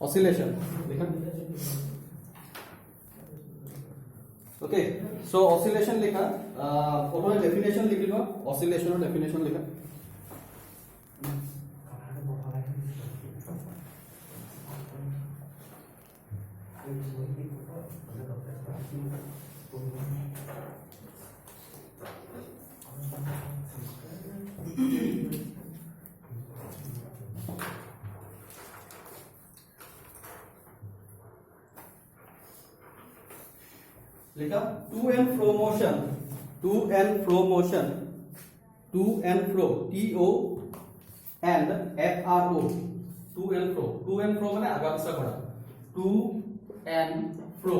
oscillation लिखा okay so oscillation लिखा प्रथम डेफिनेशन लिख लो oscillation और डेफिनेशन लिखा लिखा to and fro motion to and fro motion to and fro TO and FRO to and fro माने आगा पिछा करा टू एंड फ्रो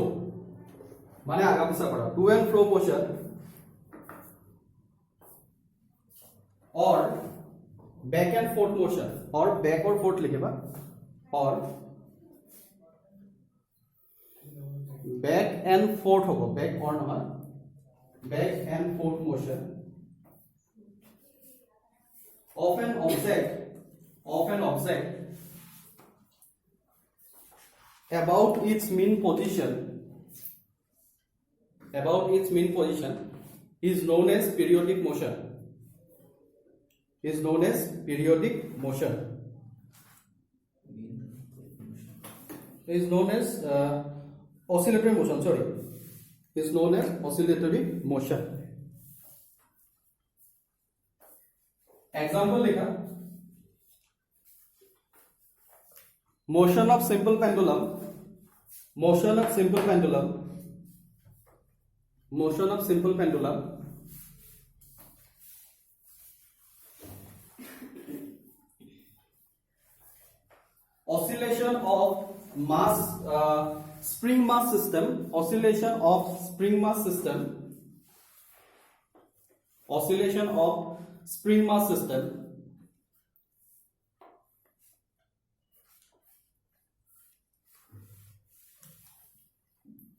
माने आगा पिछा करा टू एंड फ्रो मोशन और बैक एंड फोर्थ मोशन और बैक और फोर्थ लिखे बा और बैक एंड फोर्थ होगा बैक और नहा back and forth motion of an object about its mean position is known as periodic motion is known as oscillatory motion is known as oscillatory motion example लिखा motion of simple pendulum oscillation of spring mass system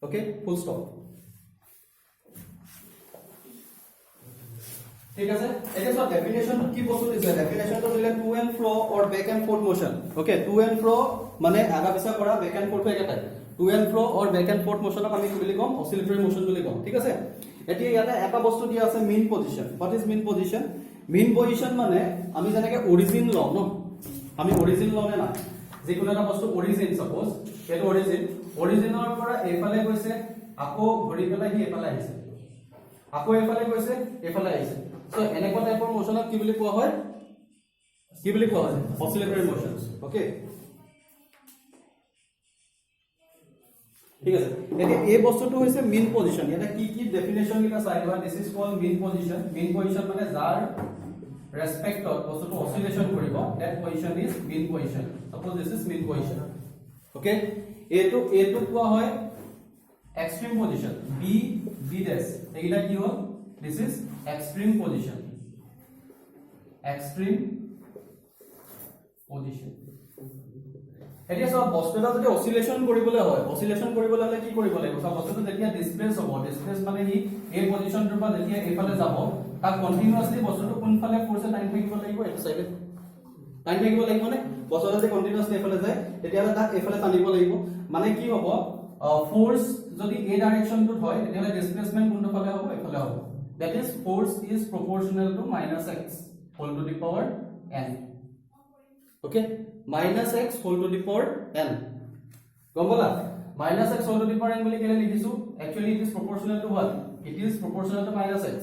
okay full stop ঠিক আছে এটা সব definition কি বস্তু দিছে definition তো দিলে টু এন্ড ফ্লো और back and forth motion okay to and fro माने आगा पिछा কৰা बैक एंड फोर्थ একেটাই टू एंड फ्लो और बैक एंड फोर्थ मोशनক আমি কি বুলি কম অসিলেটৰি মোশন বুলি কম ঠিক আছে এতিয়া ইয়াতে এটা বস্তু দিয়া আছে mean position what is mean position মানে আমি যেনেকে অৰিজিন লও ন আমি অৰিজিন লও না যিকোনো এটা বস্তু অৰিজিন সাপোজ এটো অৰিজিনৰ পৰা এফালে গৈছে আকৌ ঘূৰি পেলাই হি এফালে আহিছে আকৌ এফালে গৈছে এফালে আহিছে সো এনেকুৱা টাইপৰ মোশনক কি বুলি কোৱা হয় অসিলেটৰি মোশনস ওকে ঠিক আছে এতিয়া এই বস্তুটো হৈছে মিন পজিশন এটা কি ডেফিনেশন লিখা চাই লোৱা this is called mean position মানে যাৰ ৰেসপেক্টত বস্তুটো অসিলেশন কৰিব that position is mean position suppose this is mean position okay এটো কোৱা হয় extreme position b dash এগুলা কি হল this is extreme position এতিয়া সব বস্তুটা যদি অসিলেশন কৰিবলৈ হলে কি কৰিব লাগিব সব বস্তুটো যেতিয়া ডিসপ্লেস হ'ব ডিসপ্লেস মানে হি এই পজিশনটোৰ পৰা যেতিয়া এফালে যাব তাক কন্টিনিউয়াসলি বস্তুটো কোনফালে ফোর্সে টাইম থাকিব লাগিব এটা সাইডে টাইম থাকিব লাগিব মানে বস্তুটো যদি কন্টিনিউয়াসলি এফালে যায় তেতিয়ালে তাক এফালে টানিব লাগিব মানে কি হ'ব force যদি এই ডাইরেকশনটো হয় তেতিয়ালে ডিসপ্লেসমেন্ট কোনটো ফালে হ'ব এফালে হ'ব that is force is proportional to minus x whole to the power n okay minus x whole to the power n গমলা minus x whole to the power n বুলি কেলে লিখিছো actually it is proportional to what it is proportional to minus x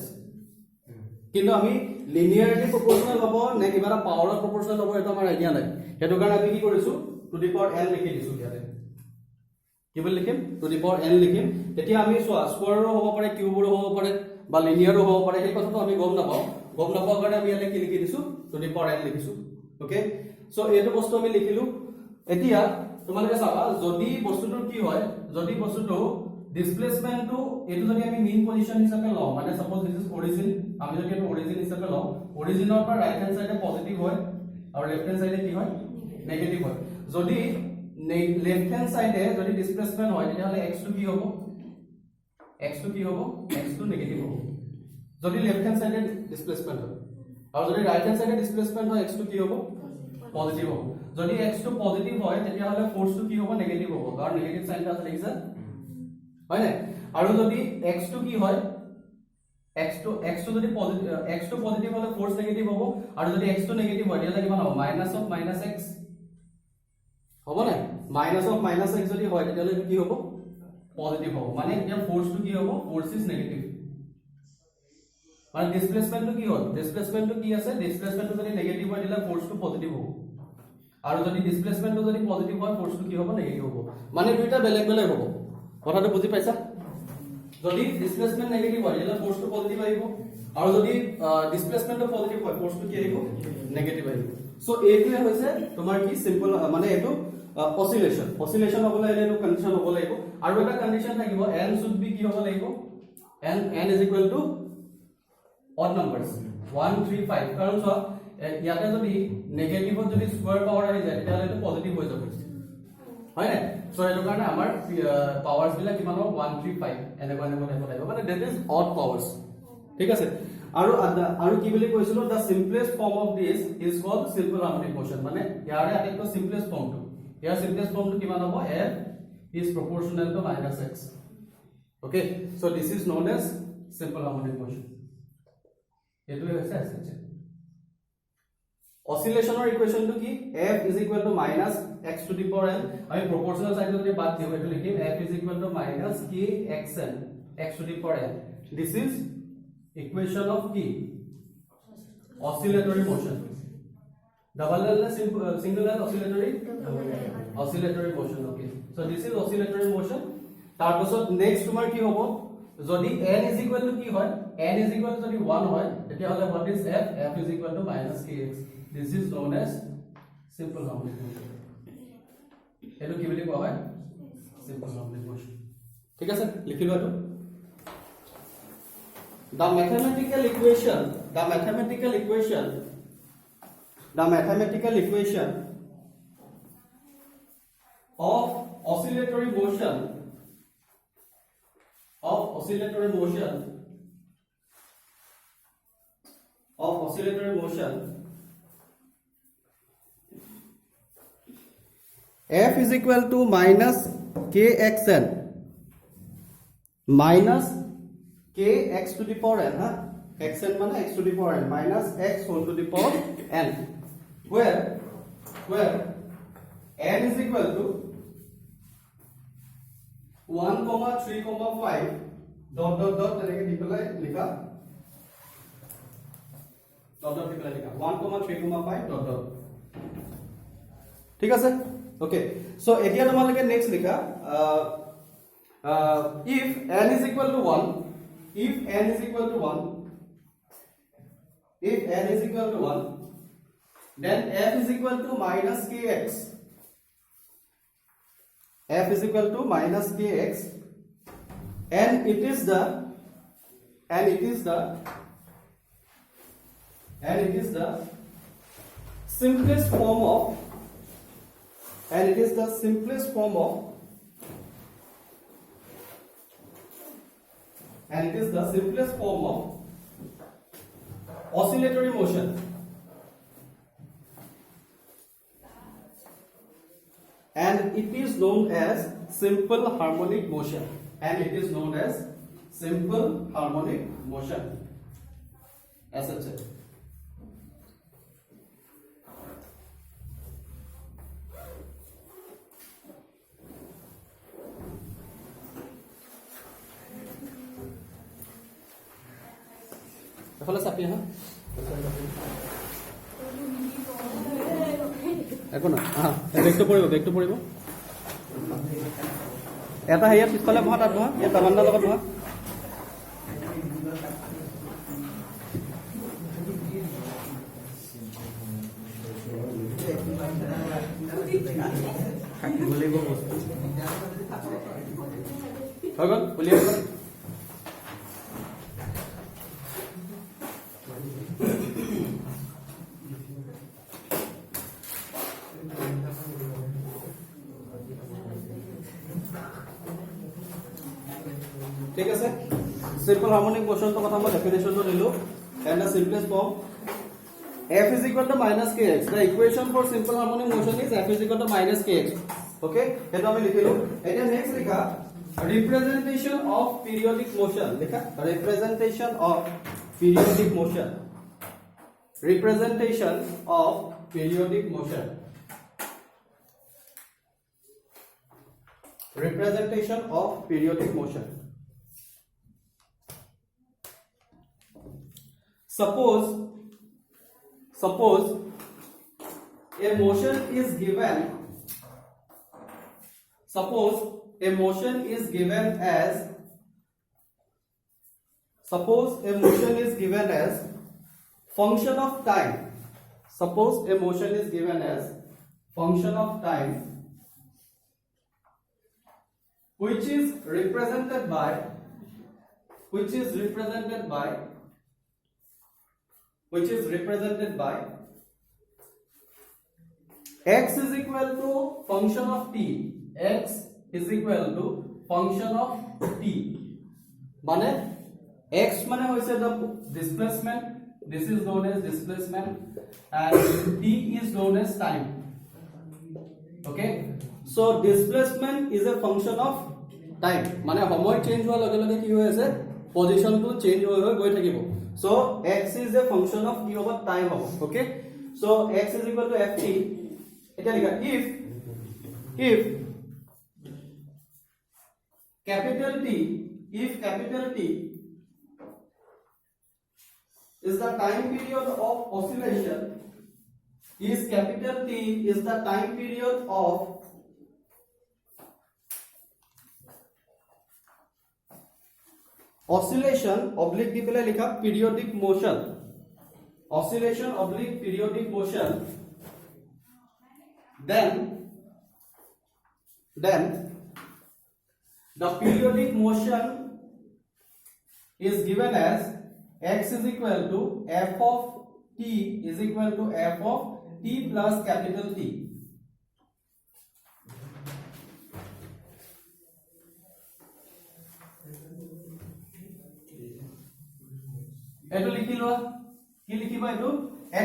কিন্তু আমি লিনিয়াৰলি proportional হ'ব নে কিবা এটা পাৱাৰৰ proportional হ'ব এটা আমাৰ আইডিয়া নাই হেতু কাৰণে আমি কি কৰিছো to the power n লিখি দিছো ইয়াতে কি বল লিখিম টু দি পাৱাৰ n লিখিম তেতিয়া আমি স্কোয়াৰৰো হ'ব পাৰে কিউবৰো হ'ব পাৰে বা লিনিয়াৰৰো হ'ব পাৰে এই কথাটো আমি গম নাপাওঁ কাৰণে আমি ইয়াতে কি লিখি দিছো টু দি পাৱাৰ n লিখিছো ওকে সো এইটো বস্তু আমি লিখিলো এতিয়া তোমালোকে চাবা যদি বস্তুটো কি হয় যদি বস্তুটো ডিসপ্লেসমেন্টটো এটো যদি আমি মিন পজিশন হিচাপে লও মানে সাপোজ দিস ইজ অৰিজিন আমি যদি এটো অৰিজিন হিচাপে লও অৰিজিনৰ পৰা ৰাইট হ্যান্ড সাইডে পজিটিভ হয় আৰু লেফট হ্যান্ড সাইডে কি হয় নেগেটিভ হয় যদি लेफ्ट हैंड साइड है যদি ডিসপ্লেসমেন্ট হয় তাহলে x টু কি হ'ব x টু নেগেটিভ হ'ব যদি লেফট হ্যান্ড সাইডে ডিসপ্লেসমেন্ট হয় আৰু যদি রাইট হ্যান্ড সাইডে ডিসপ্লেসমেন্ট হয় x টু কি হ'ব পজিটিভ হ'ব যদি x টো পজিটিভ হয় তেতিয়া হলে ফোর্সটো কি হ'ব নেগেটিভ হ'ব কাৰণ নেগেটিভ সাইনটা আছে দেখিছা হয় না আৰু যদি x টো কি হয় x টো যদি পজিটিভ হলে ফোর্স নেগেটিভ হ'ব আৰু যদি x টো নেগেটিভ হয় তেতিয়া কিমান হ'ব -(x) হ'ব না -(x) যদি হয় তেতিয়া কি হ'ব পজিটিভ হ'ব মানে এতিয়া ফোর্সটো কি হ'ব ফোর্স ইজ নেগেটিভ মানে ডিসপ্লেসমেন্টটো কি হ'ল ডিসপ্লেসমেন্টটো কি আছে ডিসপ্লেসমেন্টটো যদি নেগেটিভ হয় তেতিয়া ফোর্সটো পজিটিভ হ'ব আৰু যদি ডিসপ্লেসমেন্টটো যদি পজিটিভ হয় ফোর্সটো কি হ'ব নেগেটিভ হ'ব মানে দুইটা বেলেগ বেলেগ হ'ব কথাটো বুজি পাইছা যদি ডিসপ্লেসমেন্ট নেগেটিভ হয় তেতিয়া ফোর্সটো পজিটিভ আহিব আৰু যদি ডিসপ্লেসমেন্টটো পজিটিভ হয় ফোৰ্সটো কি আহিব নেগেটিভ আহিব সো এইটোৱে হৈছে তোমাৰ কি সিম্পল মানে এইটো অসিলেশন হ'বলৈ হলে এইটো কন্ডিশন হ'ব লাগিব আৰু এটা কন্ডিশন থাকিব n শুড বি কি হ'ব লাগিব n is equal to odd numbers 1 3 5 কাৰণ চোৱা ইয়াতে যদি নেগেটিভত যদি স্কয়াৰ পাৱাৰ আহি যায় তেতিয়া এটা পজিটিভ হৈ যাব হয় না সো এটো কাৰণে আমাৰ পাৱাৰস বিলাক কিমান হ'ব 1 3 5 এনেকুৱা টাইপত আহিব মানে that is odd powers ঠিক আছে আৰু কি বুলি কৈছিলো the simplest form of this is called simple harmonic motion মানে ইয়াৰে আটাইতকৈ simplest form টো ইয়াৰ simplest form টো কিমান হ'ব f is proportional to -x okay so this is known as simple harmonic motion এটোই হৈছে এসএচ অসিলেশনৰ ইকুৱেশনটো কি f is equal to -x to the power n আমি proportional সাইড যদি বাদ দিও এটো লিখিম f is equal to -kxn x to the power n this is equation of কি oscillatory motion double L single L oscillatory motion okay so this is oscillatory motion তাৰ পাছত next তোমাৰ কি হ'ব যদি n is equal to কি হয় n is equal to যদি 1 হয় তেতিয়া হলে what is f is equal to -kx this is known as simple harmonic motion এটো কি বুলি কোৱা হয় simple harmonic motion ঠিক আছে লিখিলো এটো the mathematical equation of oscillatory motion f is equal to -kxn minus kx to the power n xn মানে x to the power n minus x whole to the power n where n is equal to 1, 3, 5 dot তেনেকে দি পেলাই লিখা dot di পেলাই লিখা 1, 3, 5 dot ঠিক আছে okay so এতিয়া তোমালকে নেক্সট লিখা if n is equal to 1 then f is equal to -kx and it is the simplest form of oscillatory motion and it is known as simple harmonic motion as such এফালে চাপি হা একো না বেগটো পৰিব এটা হেৰিয়া পিছফালে বহা তাত বহা এই তামান্নাৰ লগত বহা হৈ গ'ল উলিয়াই গ'ল ঠিক আছে simple harmonic motion তো কথা মই ডেফিনেশনটো দিলো and the simplest form F is equal to minus kx. The equation for simple harmonic motion is F is equal to minus kx. Okay, এটা আমি লিখিলো। এটা নেক্সট লিখা representation of periodic motion। লিখা representation of periodic motion। Representation of periodic motion। Representation of periodic motion। Suppose a motion is given. Suppose a motion is given as. Suppose a motion is given as function of time. Suppose a motion is given as function of time, which is represented by x is equal to function of t. X is equal to function of t. মানে x মানে হইছে the displacement. This is known as displacement, and t is known as time. Okay, so displacement is a function of time. মানে সময় change হোৱাৰ লগে লগে কি হৈ আছে, পজিশন টু চেঞ্জ হৈ গৈ থাকিব। So x is a function of t over time হ'ব। Okay, so x is equal to ft. এটা লিখা if capital T is the time period of oscillation, is capital T is the time period of oscillation oblique di pele likha periodic motion, oscillation oblique periodic motion, then the periodic motion is given as x is equal to f of t is equal to f of t plus capital T. এটো লিখি লোৱা, কি লিখিবা এটো,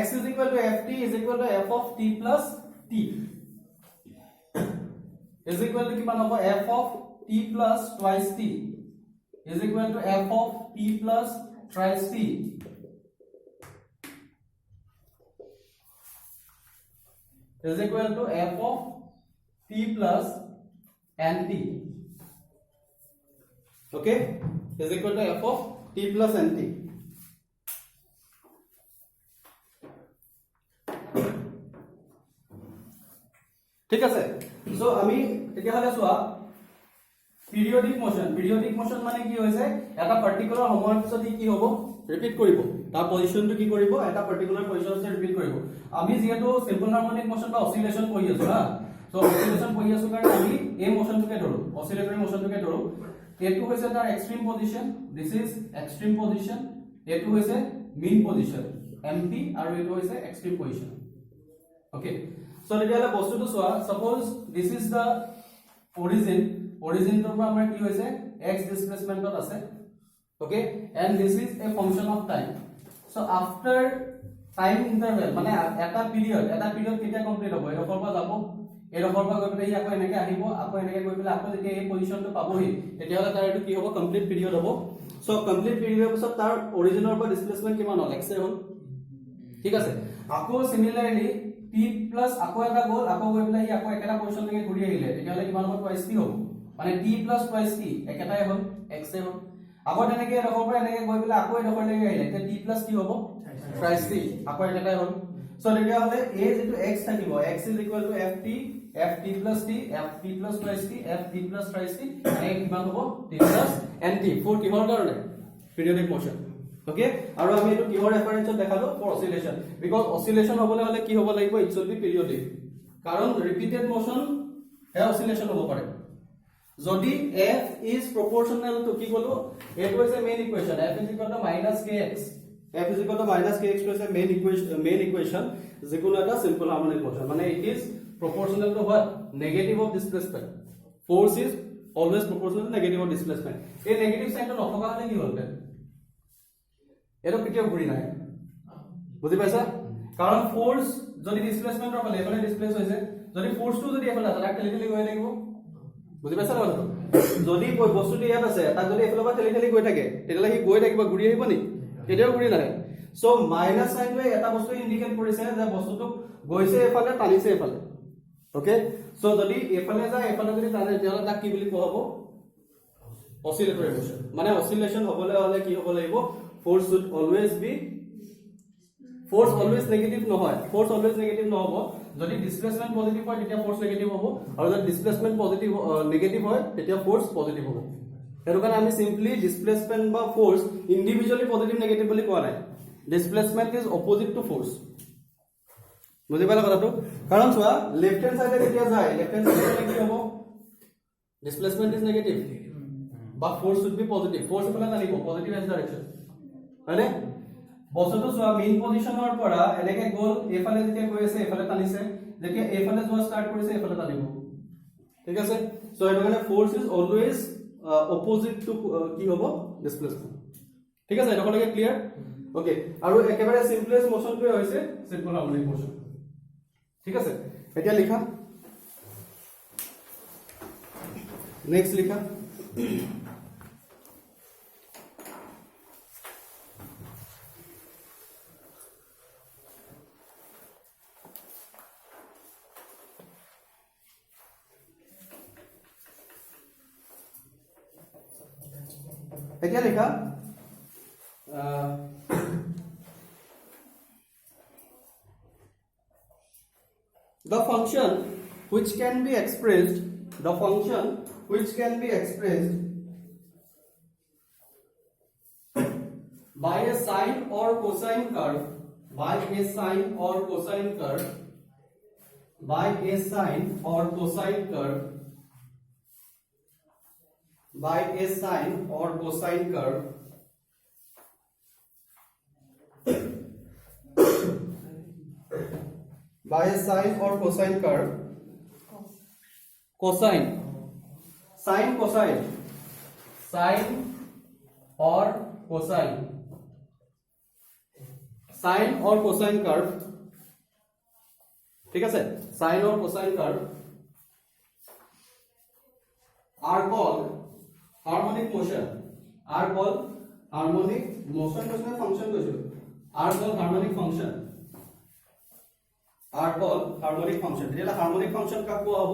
x is equal to ft is equal to f of t plus t is equal to কিমান হ'ব, f of t plus twice t is equal to f of t plus thrice t is equal to f of t plus nt. Okay, is equal to f of t plus nt. ঠিক আছে, so আমি এতিয়া হলে সোয়া periodic motion মানে কি হৈছে, এটা particular সময়ৰ পিছত কি হ'ব, ৰিপিট কৰিব, তাৰ পজিশনটো কি কৰিব, এটা পাৰ্টিকুলাৰ পজিশনতে ৰিপিট কৰিব। আমি যেহেতু সিম্পল হারমোনিক মোশন বা অসিলেশন পঢ়ি আছো হা, সো অসিলেশন পঢ়ি আছো কাৰণে আমি এই মোশনটোকে ধৰো, অসিলেটৰি মোশনটোকে ধৰো। এটো হৈছে তাৰ extreme position, this is extreme position, এটো হৈছে মিন পজিশন এমপি, আৰু এটো হৈছে এক্সট্রিম পজিশন। ওকে, so তেতিয়ালে বস্তুটো সোয়া, suppose this is the origin তোৰ পৰা আমাৰ কি হৈছে, x ডিসপ্লেসমেন্টত আছে। Okay, and this is a function of time. So after time interval মানে এটা পিরিয়ড কেতিয়া কমপ্লিট হ'ব, এডখৰ পৰা যাব, এডখৰ পৰা গৈ পেলাই ই আকৌ এনেকে আহিব, আকৌ এনেকে গৈ পেলাই আকৌ যেতিয়া এই পজিশনটো পাবহি, তেতিয়ালে তাৰ এটো কি হ'ব, কমপ্লিট পিৰিয়ড হ'ব। সো কমপ্লিট পিৰিয়ডৰ পিছত তাৰ অৰিজিনৰ পৰা ডিসপ্লেসমেন্ট কিমান হ'ল, x হ'ল। ঠিক আছে, আকৌ সিমিলাৰলি t প্লাস আকৌ এটা গ'ল, আকৌ গৈ পেলাই আকৌ একেটা পজিশন লৈকে ঘূৰি আহিলে, তেতিয়ালে কিমান হ'ব, twice t হ'ব, মানে t প্লাস twice t একেটাই হ'ল, x এ হ'ল। আকৌ তেনেকে এডখৰ পৰা এনেকে গৈ পেলাই আকৌ এডখৰ লৈকে আহিলে, তেতিয়া t প্লাস t হ'ব, thrice t, আকৌ একেটাই হ'ল। সো তেতিয়া হলে a যেটো x থাকিব, x is equal to ft plus t, ft plus twice t, ft plus thrice t, মানে কিমান হ'ব, t plus nt, ফৰ কিহৰ কাৰণে, পিৰিয়ডিক মোশন। ওকে, আৰু আমি এটো কিহৰ ৰেফাৰেন্সত দেখালো, ফৰ অসিলেশন, বিকজ অসিলেশন হ'বলে হলে কি হ'ব লাগিব, ইট শুড বি পিৰিয়ডিক, কাৰণ ৰিপিটেড মোশন হে অসিলেশন হ'ব পাৰে। যদি f is proportional to কি কলো, এটো হৈছে main ইকুৱেচন, f is equal to minus kx, f is equal to minus kx হৈছে মেইন ইকুৱেচন যিকোনো এটা সিম্পল হারমোনিক মোশন, মানে it is proportional to what, negative of displacement, force is always proportional to negative of displacement। এই negative সাইনটো নথকা হলে কি হ'লতে, এটো কেতিয়াও ঘূৰি নাহে, বুজি পাইছা, কাৰণ ফোৰ্স যদি ডিসপ্লেসমেন্টৰ ফালে এফালে ডিসপ্লেস হৈছে যদি ফোর্সটো যদি এফালে আছে তাক ঠেলি ঠেলি গৈ থাকিব বুজি পাইছা কথাটো যদি বস্তুটো ইয়াত আছে তাক যদি এফালে বা ঠেলি ঠেলি গৈ থাকে তেতিয়ালে সি গৈ থাকিব ঘূৰি আহিব নি কেতিয়াও ঘূৰি নাহে সো মাইনাস সাইনটোৱে এটা বস্তু ইন্ডিকেট কৰিছে যে বস্তুটো গৈছে এফালে টানিছে এফালে ওকে সো যদি এফালে যায় এফালে যদি টানে তেতিয়ালে তাক কি বুলি কোৱা হ'ব oscillatory motion মানে oscillation হবলে হলে কি হ'ব লাগিব force should always be force always negative নহয় force always negative নহব যদি displacement positive হয় তেতিয়া force negative হ'ব আৰু যদি displacement positive negative হয় তেতিয়া force positive হ'ব এটো কাৰণে আমি simply displacement বা force individually positive negative বুলি কোৱা নাই displacement is opposite to force বুজি পালা কথাটো কাৰণ চোৱা লেফট হ্যান্ড সাইডে যেতিয়া যায় লেফট হ্যান্ড সাইডে কি হ'ব displacement is negative but force should be positive force এফালে টানিব positive s direction হয়নে বস্তুটো সোয়া মেইন পজিশনৰ পৰা এনেকে গল এফালে যেতিয়া গৈ আছে এফালে টানিছে যেতিয়া এফালে যোৱা স্টাৰ্ট কৰিছে এফালে টানিব ঠিক আছে সো এটো মানে force is always opposite to কি হ'ব ডিসপ্লেসমেন্ট ঠিক আছে এটা লাগে ক্লিয়ার ওকে আৰু একেবাৰে সিম্পলেস্ট মোশনটোৱে হৈছে সিম্পল হার্মোনিক মোশন ঠিক আছে এতিয়া লিখা নেক্সট লিখা क्या लिखा the function which can be expressed by a sine or cosine curve by a sine or cosine curve by a sine or cosine curve by a sine or cosine curve by a sine or cosine curve cosine sine cosine sine or cosine sine or cosine curve ठीक है sine or cosine curve are called harmonic motion are called harmonic motion Kasme function কৈছো are called harmonic function তেতিয়ালে harmonic function কাক কোৱা হ'ব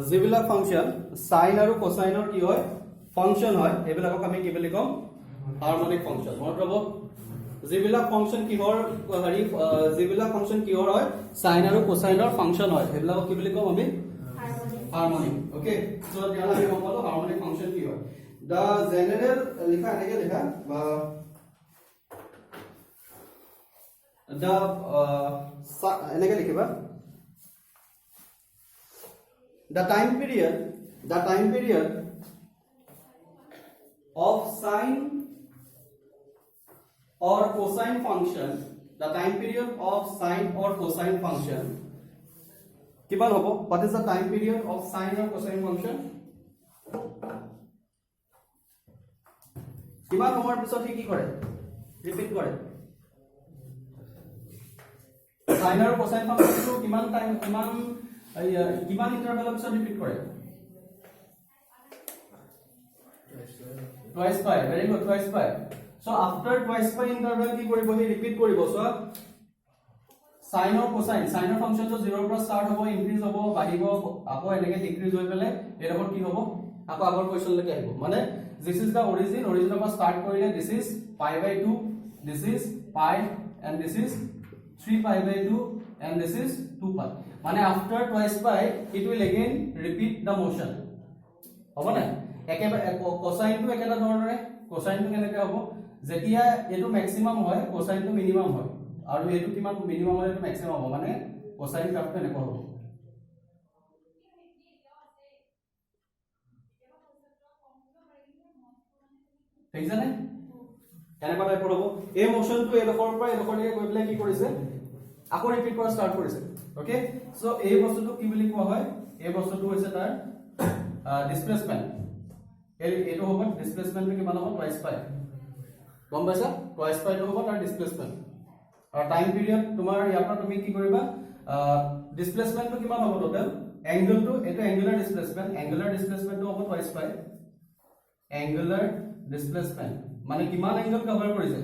যিবিলাক function sin আৰু cosine ৰ কি হয় ফাংশন হয় এবিলাকক আমি কি বুলি কম harmonic function মনত ৰব যিবিলাক ফাংশন কিহৰ হেৰি যিবিলাক ফাংশন কিহৰ হয় sin আৰু cosine ৰ ফাংশন হয় এবিলাকক কি বুলি কম আমি harmonic okay so তেতিয়ালে আমি গম পালো harmonic function কি হয় the general লিখা এনেকে লিখা বা the এনেকে লিখিবা the time period of sine or cosine function কিমান হ'ব what is the time period of sine or cosine function কিমান সময়ৰ পিছত কি কৰে ৰিপিট কৰে sin আৰু cosine ফাংশনটো কিমান টাইম কিমান ইন্টাৰভ্যালৰ পিছত ৰিপিট কৰে twice pi very good twice pi so after twice pi interval কি কৰিব হি ৰিপিট কৰিব so sin or cosine sin ৰ ফাংশনটো 0 ৰ পৰা স্টাৰ্ট হ'ব ইনক্ৰিজ হ'ব বাঢ়িব আকৌ এনেকে ডিক্ৰিজ হৈ পেলে এৰপৰ কি হ'ব আকৌ আগৰ কোৱেশ্চন লৈকে আহিব মানে this is the origin পৰা স্টাৰ্ট কৰিলে this is pi by 2 this is pi and this is 3 pi by 2 and this is 2 pi মানে after twice pi it will again repeat the motion হ'ব না একেবাৰে cosine টো একেটা ধৰণৰে cosine টো কেনেকৈ হ'ব যেতিয়া এটো ম্যাক্সিমাম হয় cosine টো মিনিমাম হয় আৰু এটো কিমান মিনিমাম হয় এটো ম্যাক্সিমাম হ'ব মানে cosine গ্ৰাফটো এনেকৈ হ'ব ঠিক আছে নে কেনেকৈ টাইপৰ হ'ব এই মোশনটো এডখৰ পৰা এডখৰলৈকে গৈ পেলাই কি কৰিছে আকৌ ৰিপিট কৰা স্টাৰ্ট কৰিছে ওকে সো এই বস্তুটো কি বুলি কোৱা হয় এই বস্তুটো হৈছে তাৰ ডিসপ্লেসমেন্ট এটো হ'ব ডিসপ্লেসমেন্ট কিমান হ'ব twice pi গম পাইছা twice pi টো হ'ব তাৰ ডিসপ্লেসমেন্ট আৰু টাইম পিৰিয়ড তোমাৰ ইয়াৰ পৰা তুমি কি কৰিবা ডিসপ্লেসমেন্টটো কিমান হ'ব টোটাল এংগলটো এটো এংগুলাৰ ডিসপ্লেসমেন্টটো হ'ব টুৱাইস পাই এংগুলাৰ ডিসপ্লেসমেন্ট মানে কিমান এংগল কভাৰ কৰিছে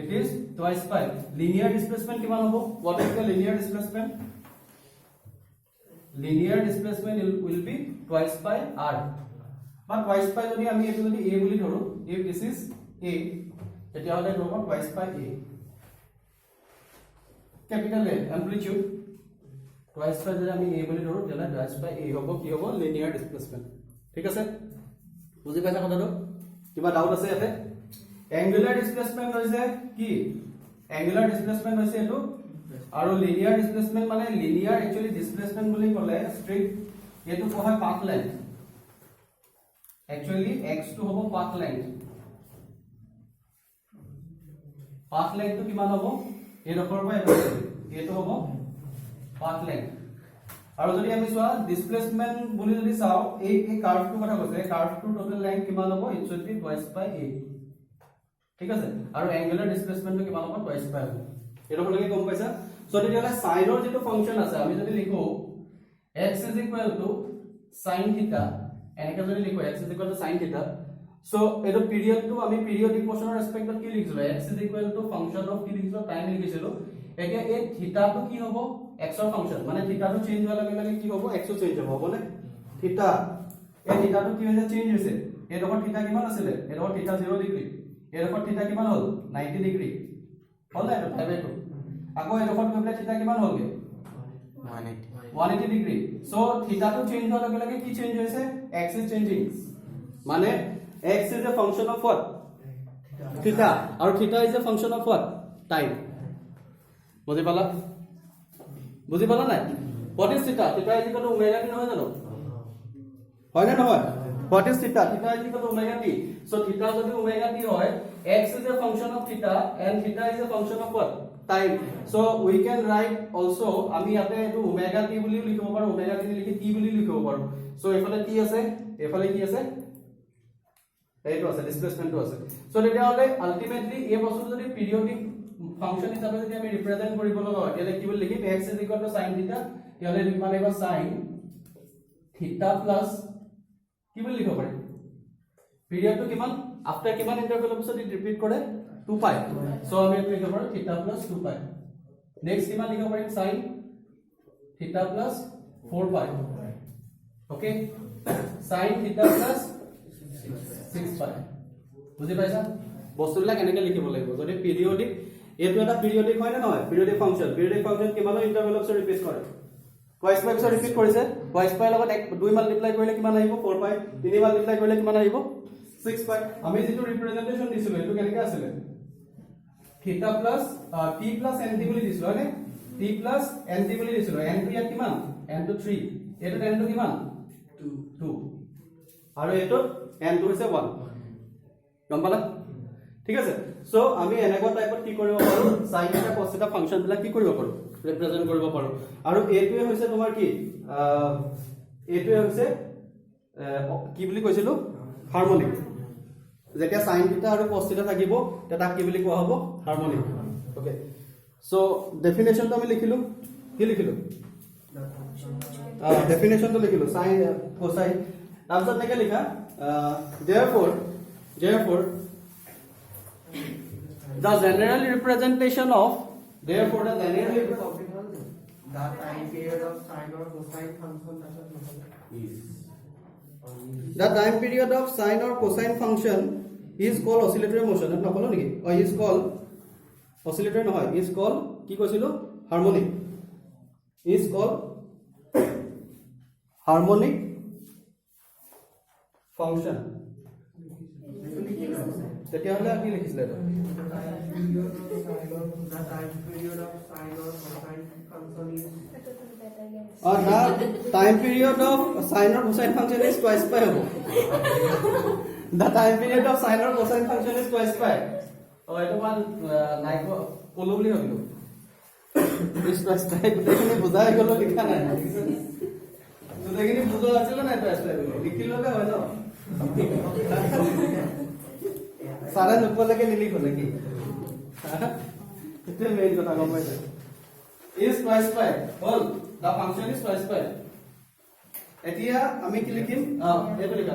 ইট ইজ টুৱাইস পাই লিনিয়াৰ ডিসপ্লেসমেন্ট কিমান হ'ব what is the linear displacement will be twice pi r বা twice pi যদি আমি এটো যদি a বুলি ধৰো if this is a তেতিয়া হলে হ'ব twice pi a capital A amplitude twice pi যদি আমি a বুলি ধৰো তেতিয়া twice pi a হ'ব কি হ'ব linear displacement ঠিক আছে বুজি পাইছা কথাটো কিবা ডাউট আছে ইয়াতে angular displacement হৈছে কি angular displacement হৈছে এটো আৰু linear displacement মানে linear actually displacement বুলি ক'লে strict এটো কোৱা path length actually x টো হ'ব path length টো কিমান হ'ব এই ডখৰ পৰা এটো হ'ব path length আৰু যদি আমি চোৱা displacement বুলি যদি চাও এই কার্ভ টো কথা কৈছে কার্ভ টো টোটাল লেংথ কিমান হ'ব it should be twice by a ঠিক আছে আৰু angular displacement টো কিমান হ'ব twice by হ'ব এটো হলকে গম পাইছা সো তেতিয়ালে সাইনৰ যেটো ফাংশন আছে আমি যদি লিখো x is equal to sin theta এনেকা যদি লিখো x is equal to sin theta so এটো পিৰিয়ড টো আমি পিৰিয়ডিক মোশনৰ ৰেসপেক্টত কি লিখিছো x is equal to function of কি লিখিছো টাইম লিখিছিলো এতিয়া এই থিটা টো কি হ'ব x ৰ ফাংশন মানে থিটা টো চেঞ্জ হোৱাৰ লগে লগে কি হ'ব x ও চেঞ্জ হ'ব হবনে থিটা এই থিটা টো কি হৈছে চেঞ্জ হৈছে এই ডখৰ থিটা কিমান আছিল এই ডখৰ থিটা 0 ডিগ্ৰী এই ডখৰ থিটা কিমান হ'ল 90 ডিগ্ৰী হ'ল না এটা 5/2 আকৌ এই ডখৰ গৈ থিটা কিমান হ'লগে 180 ডিগ্ৰী সো থিটা টো চেঞ্জ হোৱাৰ লগে লগে কি চেঞ্জ হৈছে x is changing মানে x is a function of what theta আৰু theta is a function of what time বুজি পালা নাই what is theta theta is equal to omega t নহয় জানো হয় না নহয় what is theta theta is equal to omega t so theta যদি omega t হয় x is a function of theta and theta is a function of what time so we can write also আমি ইয়াতে এটো omega t বুলি লিখিব পাৰো omega t লিখি t বুলি লিখিব পাৰো so এফালে t আছে এফালে কি আছে এইটো আছে ডিসপ্লেসমেন্টটো আছে সো তেতিয়া হলে আলটিমেটলি এই বস্তু যদি পিৰিয়ডিক ফাংশন হিচাপে যদি আমি ৰিপ্ৰেজেন্ট কৰিব লগা হয় তেতিয়া কি বুলি লিখিম x is equal to sin theta ইয়ালে মানে এবাৰ sin theta plus কি বুলি লিখিব পাৰি পিৰিয়ডটো কিমান আফটাৰ কিমান ইন্টাৰভেলৰ পিছত ৰিপিট কৰে 2 পাই সো আমি এটো লিখিব পাৰো theta plus 2 পাই নেক্সট কিমান লিখিব পাৰিম sin theta plus 4 পাই ওকে sin theta plus 6 পাই বুজি পাইছা বস্তুবিলাক এনেকে লিখিব লাগিব যদি পিৰিয়ডিক এটো এটা পিৰিয়ডিক হয় না নহয় পিৰিয়ডিক ফাংশন কিমান ইন্টাৰভেলৰ পিছত ৰিপিট কৰে twice by পিছত ৰিপিট কৰিছে twice by লগত 2 মাল্টিপ্লাই কৰিলে কিমান আহিব 4 পাই 3 মাল্টিপ্লাই কৰিলে কিমান আহিব 6 পাই আমি যেটো ৰিপ্ৰেজেন্টেশন দিছিলো এটো কেনেকে আছিল theta plus t plus nt বুলি দিছিলো হয়নে t plus nt বুলি দিছিলো n টো ইয়াত কিমান n টো 3 এটো n টো কিমান 2 আৰু এটো n টো হৈছে 1 গম পালা ঠিক আছে সো আমি এনেকুৱা টাইপত কি কৰিব পাৰো sin eta cos eta function বিলাক কি কৰিব পাৰো ৰিপ্ৰেজেন্ট কৰিব পাৰো আৰু এটোৱে হৈছে তোমাৰ কি এটোৱে হৈছে কি বুলি কৈছিলো হাৰমনিক যেতিয়া sin theta আৰু cos theta থাকিব তেতিয়া কি বুলি কোৱা হ'ব হাৰমনিক ওকে সো ডেফিনেশনটো আমি লিখিলো কি লিখিলো ডেফিনেশনটো লিখিলো sin cosine তাৰপিছত নেকে লিখা therefore the general representation of the time period of sine or cosine function the time period of sine or cosine function is called oscillatory motion না বলো নেকি is called oscillatory নহয় is called কি কৈছিলো harmonic is called harmonic function তেতিয়া হলে কি লিখিছিলে এটা the time period of sine or cosine function is or the time period of sine or cosine function is twice pi hobo the time period of sine or cosine function is twice pi oh eto man naiko kolo boli hobilu is twice pi dekini bujai golo likha nai to dekini bujo achilo na twice pi likhilo ka hoy no सारा नुकल के लिखो लगी এতে main কথা গম পাইছে is twice pi hall the function is twice pi এতিয়া আমি কি লিখিম এটো লিখা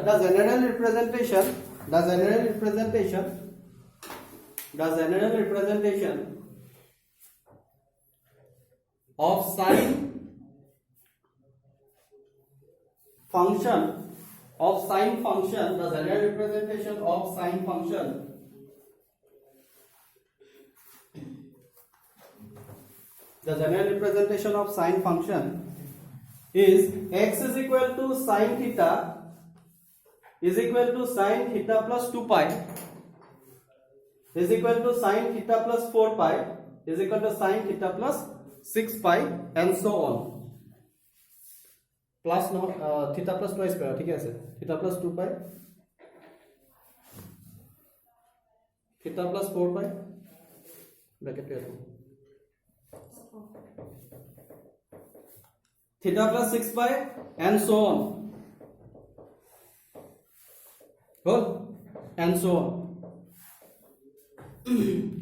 the general representation of sine function the general representation of sine function is x is equal to sine theta plus 2 pi is equal to sine theta plus 4 pi is equal to sine theta plus 6 pi and so on plus no theta plus twice pi ঠিক আছে theta plus 2 pi theta plus 4 pi bracket पे theta plus 6 pi and so on good and so on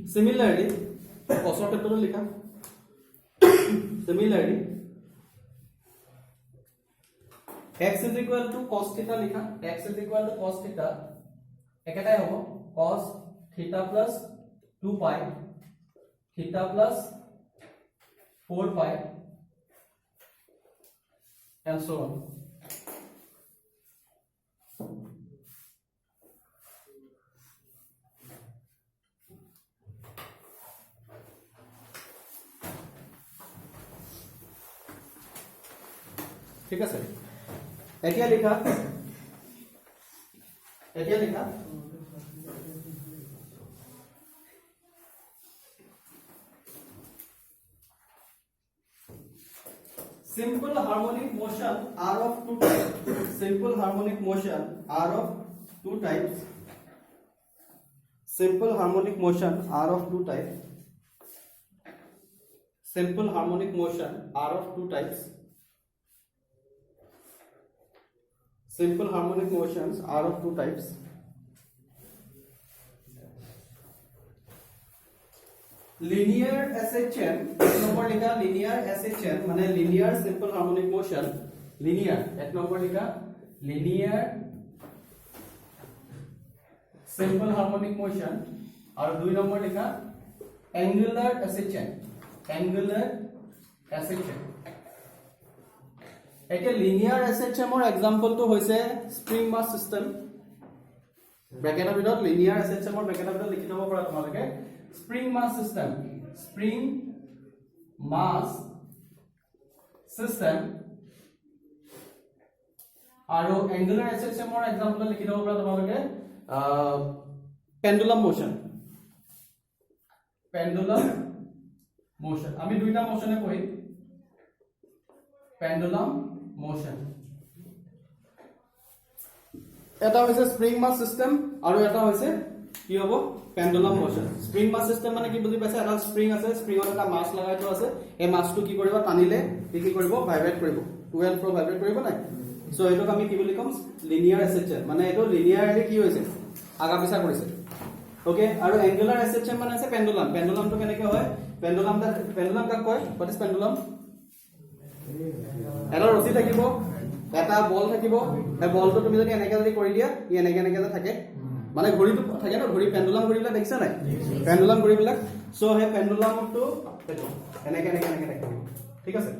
similarly cos of theta लिखा similarly x is equal to cos theta लिखा x is equal to cos theta একেটাই হ'ব cos theta plus 2 pi theta plus 4 pi and so on ঠিক আছে এতিয়া লিখা simple harmonic motion are of two types simple harmonic motion are of two types simple harmonic motion are of two types simple harmonic motion are of two types simple harmonic motions are of two types linear SHM number लिखा linear SHM माने linear simple harmonic motion linear एक number लिखा linear simple harmonic motion और दो number लिखा angular SHM একে linear SHM और example तो होइसे spring mass system ব্ৰ্যাকেটৰ ভিতৰত linear SHM और ব্ৰ্যাকেটৰ ভিতৰত লিখি থব পৰা তোমালোকে spring mass system আৰু angular SHM और एग्जांपल লিখি থব পৰা তোমালোকে pendulum motion আমি দুইটা মোশনে পঢ়ি pendulum motion এটা হৈছে স্প্ৰিং মাছ সিস্টেম আৰু এটা হৈছে কি হ'ব pendulum motion স্প্ৰিং মাছ সিস্টেম মানে কি বুজি পাইছে এটা স্প্ৰিং আছে স্প্ৰিংত এটা মাছ লগাই থোৱা আছে এই মাছটো কি কৰিব টানিলে কি কৰিব ভাইব্ৰেট কৰিব টু এণ্ড ফ্ৰ ভাইব্ৰেট কৰিব নাই সো এটোক আমি কি বুলি কম লিনিয়াৰ SHM মানে এটো লিনিয়াৰলি কি হৈছে আগা পিছা কৰিছে ওকে আৰু angular SHM মানে আছে pendulum তো কেনেকৈ হয় pendulum কাক কয় what is pendulum এটা ৰছী থাকিব এটা বল থাকিব এই বলটো তুমি যদি এনেকে যদি কৰি দিয়া ই এনেকে থাকে মানে ঘড়ীটো থাকে না ঘড়ী পেন্ডুলাম ঘড়ীবিলাক দেখিছা নাই পেন্ডুলাম ঘড়ীবিলাক সো হে পেন্ডুলামটো এনেকে থাকে ঠিক আছে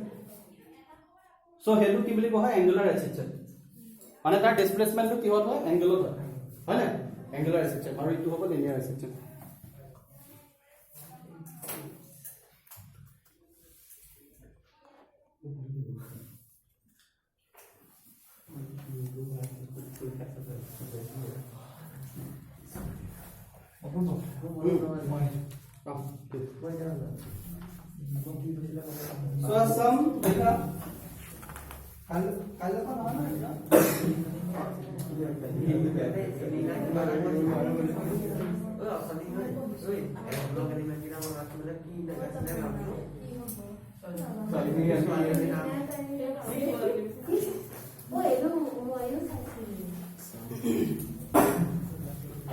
সো হেতু কি বুলি কোৱা হয় angular SHM মানে তাৰ ডিসপ্লেসমেন্টটো কি হয় angular হয় না angular SHM আৰু ইটো হ'ব linear SHM So some data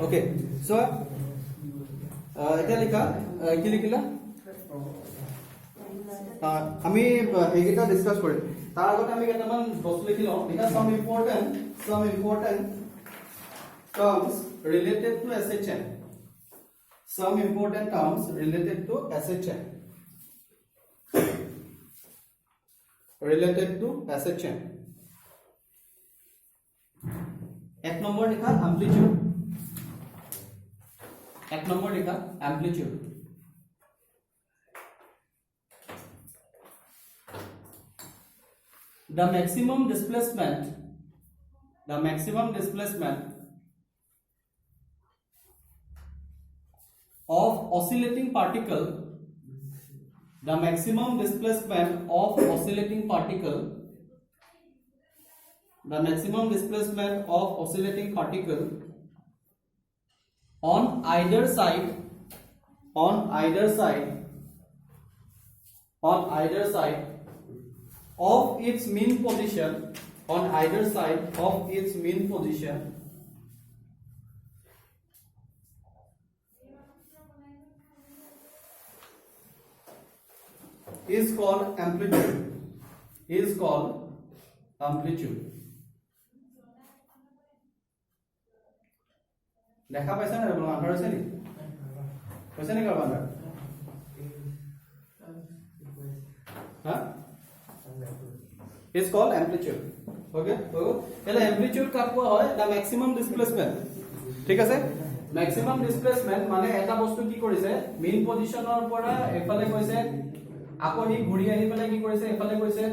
okay so এটা লিখা কি লিখিলা আমি এইকেইটা ডিসকাস কৰিম তাৰ আগতে আমি কেইটামান বস্তু লিখি লওঁ because some important terms related to SHM, some important terms related to SHM, এক নম্বৰ লিখা amplitude, the maximum displacement of oscillating particle, the maximum displacement of oscillating particle on either side of its mean position, is called amplitude. দেখা পাইছা না বলো আন্ধাৰ আছে নি carbon হ্যাঁ is called amplitude. Okay, so তাহলে amplitude কাক কোৱা হয় the maximum displacement. ঠিক আছে, maximum displacement মানে এটা বস্তু কি কৰিছে মেইন পজিশনৰ পৰা এফালে গৈছে আকৌ হি ঘূৰি আহি পেলাই কি কৰিছে এফালে গৈছে.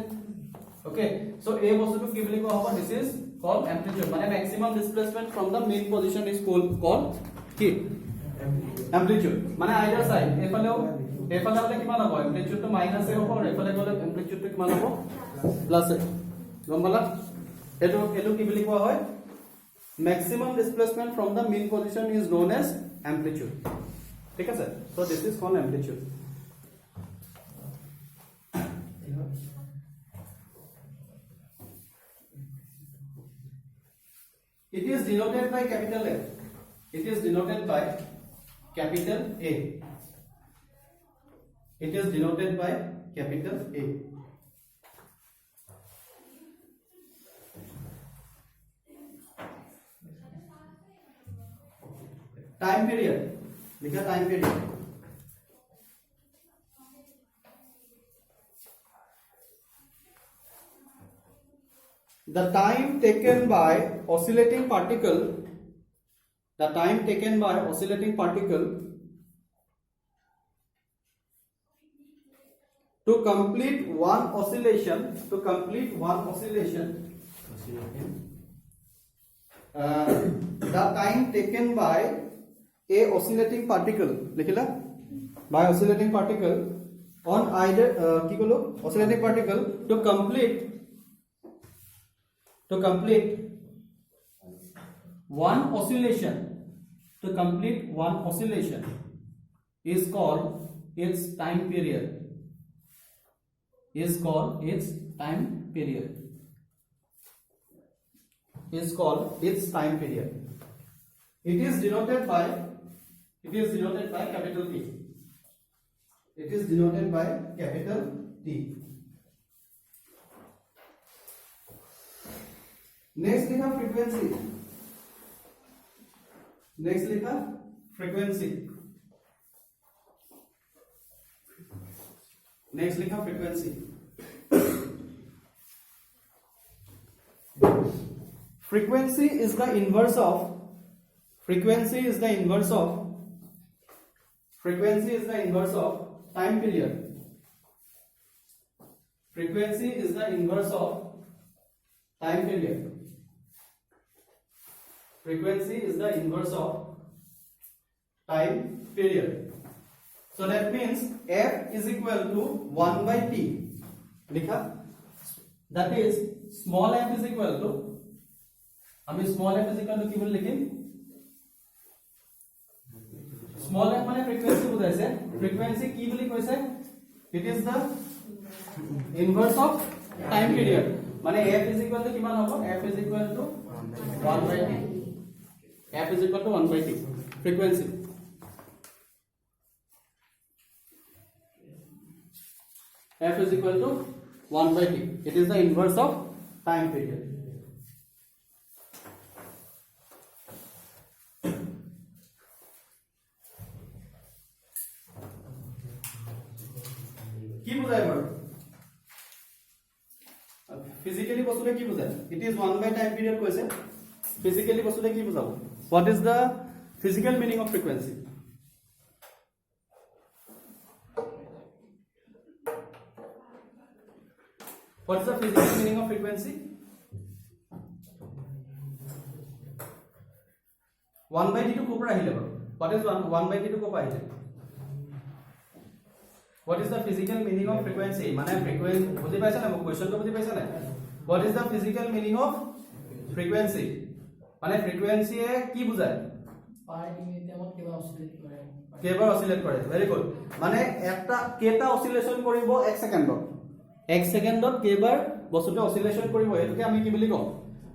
ওকে, সো এই বস্তুটো কি বুলি কোৱা হ'ব this is called amplitude. মানে maximum displacement from the main position is called কি amplitude. মানে either side এফালে হলে কিমান হ'ব amplitude টো মাইনাস এ হ'ব আৰু এফালে গলে amplitude টো কিমান হ'ব প্লাস এ. গম পালা, এটো কি বুলি কোৱা হয় maximum displacement from the mean position is known as amplitude. ঠিক আছে, so this is called amplitude. It is denoted by capital A. It is denoted by capital A. It is denoted by capital A. Time period. लिखा time period. The time taken by oscillating particle to complete one oscillation the time taken by a oscillating particle लिखिला by oscillating particle on either কি কলো oscillating particle to complete one oscillation is called its time period. It is denoted by capital T. Next लिखा frequency. Frequency is the inverse of time period. Frequency is the inverse of time period. So that means F is equal to 1 by T. लिखा, that is small f is equal to, हमें small f is equal to কি বলে লিখিম, small f মানে frequency বুঝাইছে, frequency কি বুলি কৈছে, it is the inverse of time period. মানে f is equal to কিমান হ'ব, f is equal to 1 by t. f is equal to 1 by t frequency. f is equal to 1 by t. It is the inverse of time period. কি বুঝায় বাৰু physically বস্তুতে কি বুঝায় it is 1 by time period কৈছে physically বস্তুতে কি বুঝাব what is the physical meaning of frequency What is the physical meaning of frequency? 1 by t to kopra ahile baro. What is 1 by t to kopra ahile? What is the physical meaning of frequency? Mane frequency bujhi paisa na question to bujhi paisa na. What is the physical meaning of frequency? Mane frequency e ki bujhay? কেইবাৰ oscillate কৰে very good মানে একটা কেটা oscillation কৰিব 1 সেকেন্ডত 1 সেকেন্ডত কেইবাৰ বস্তুটো oscillation কৰিব এটোকে আমি কি বুলি কম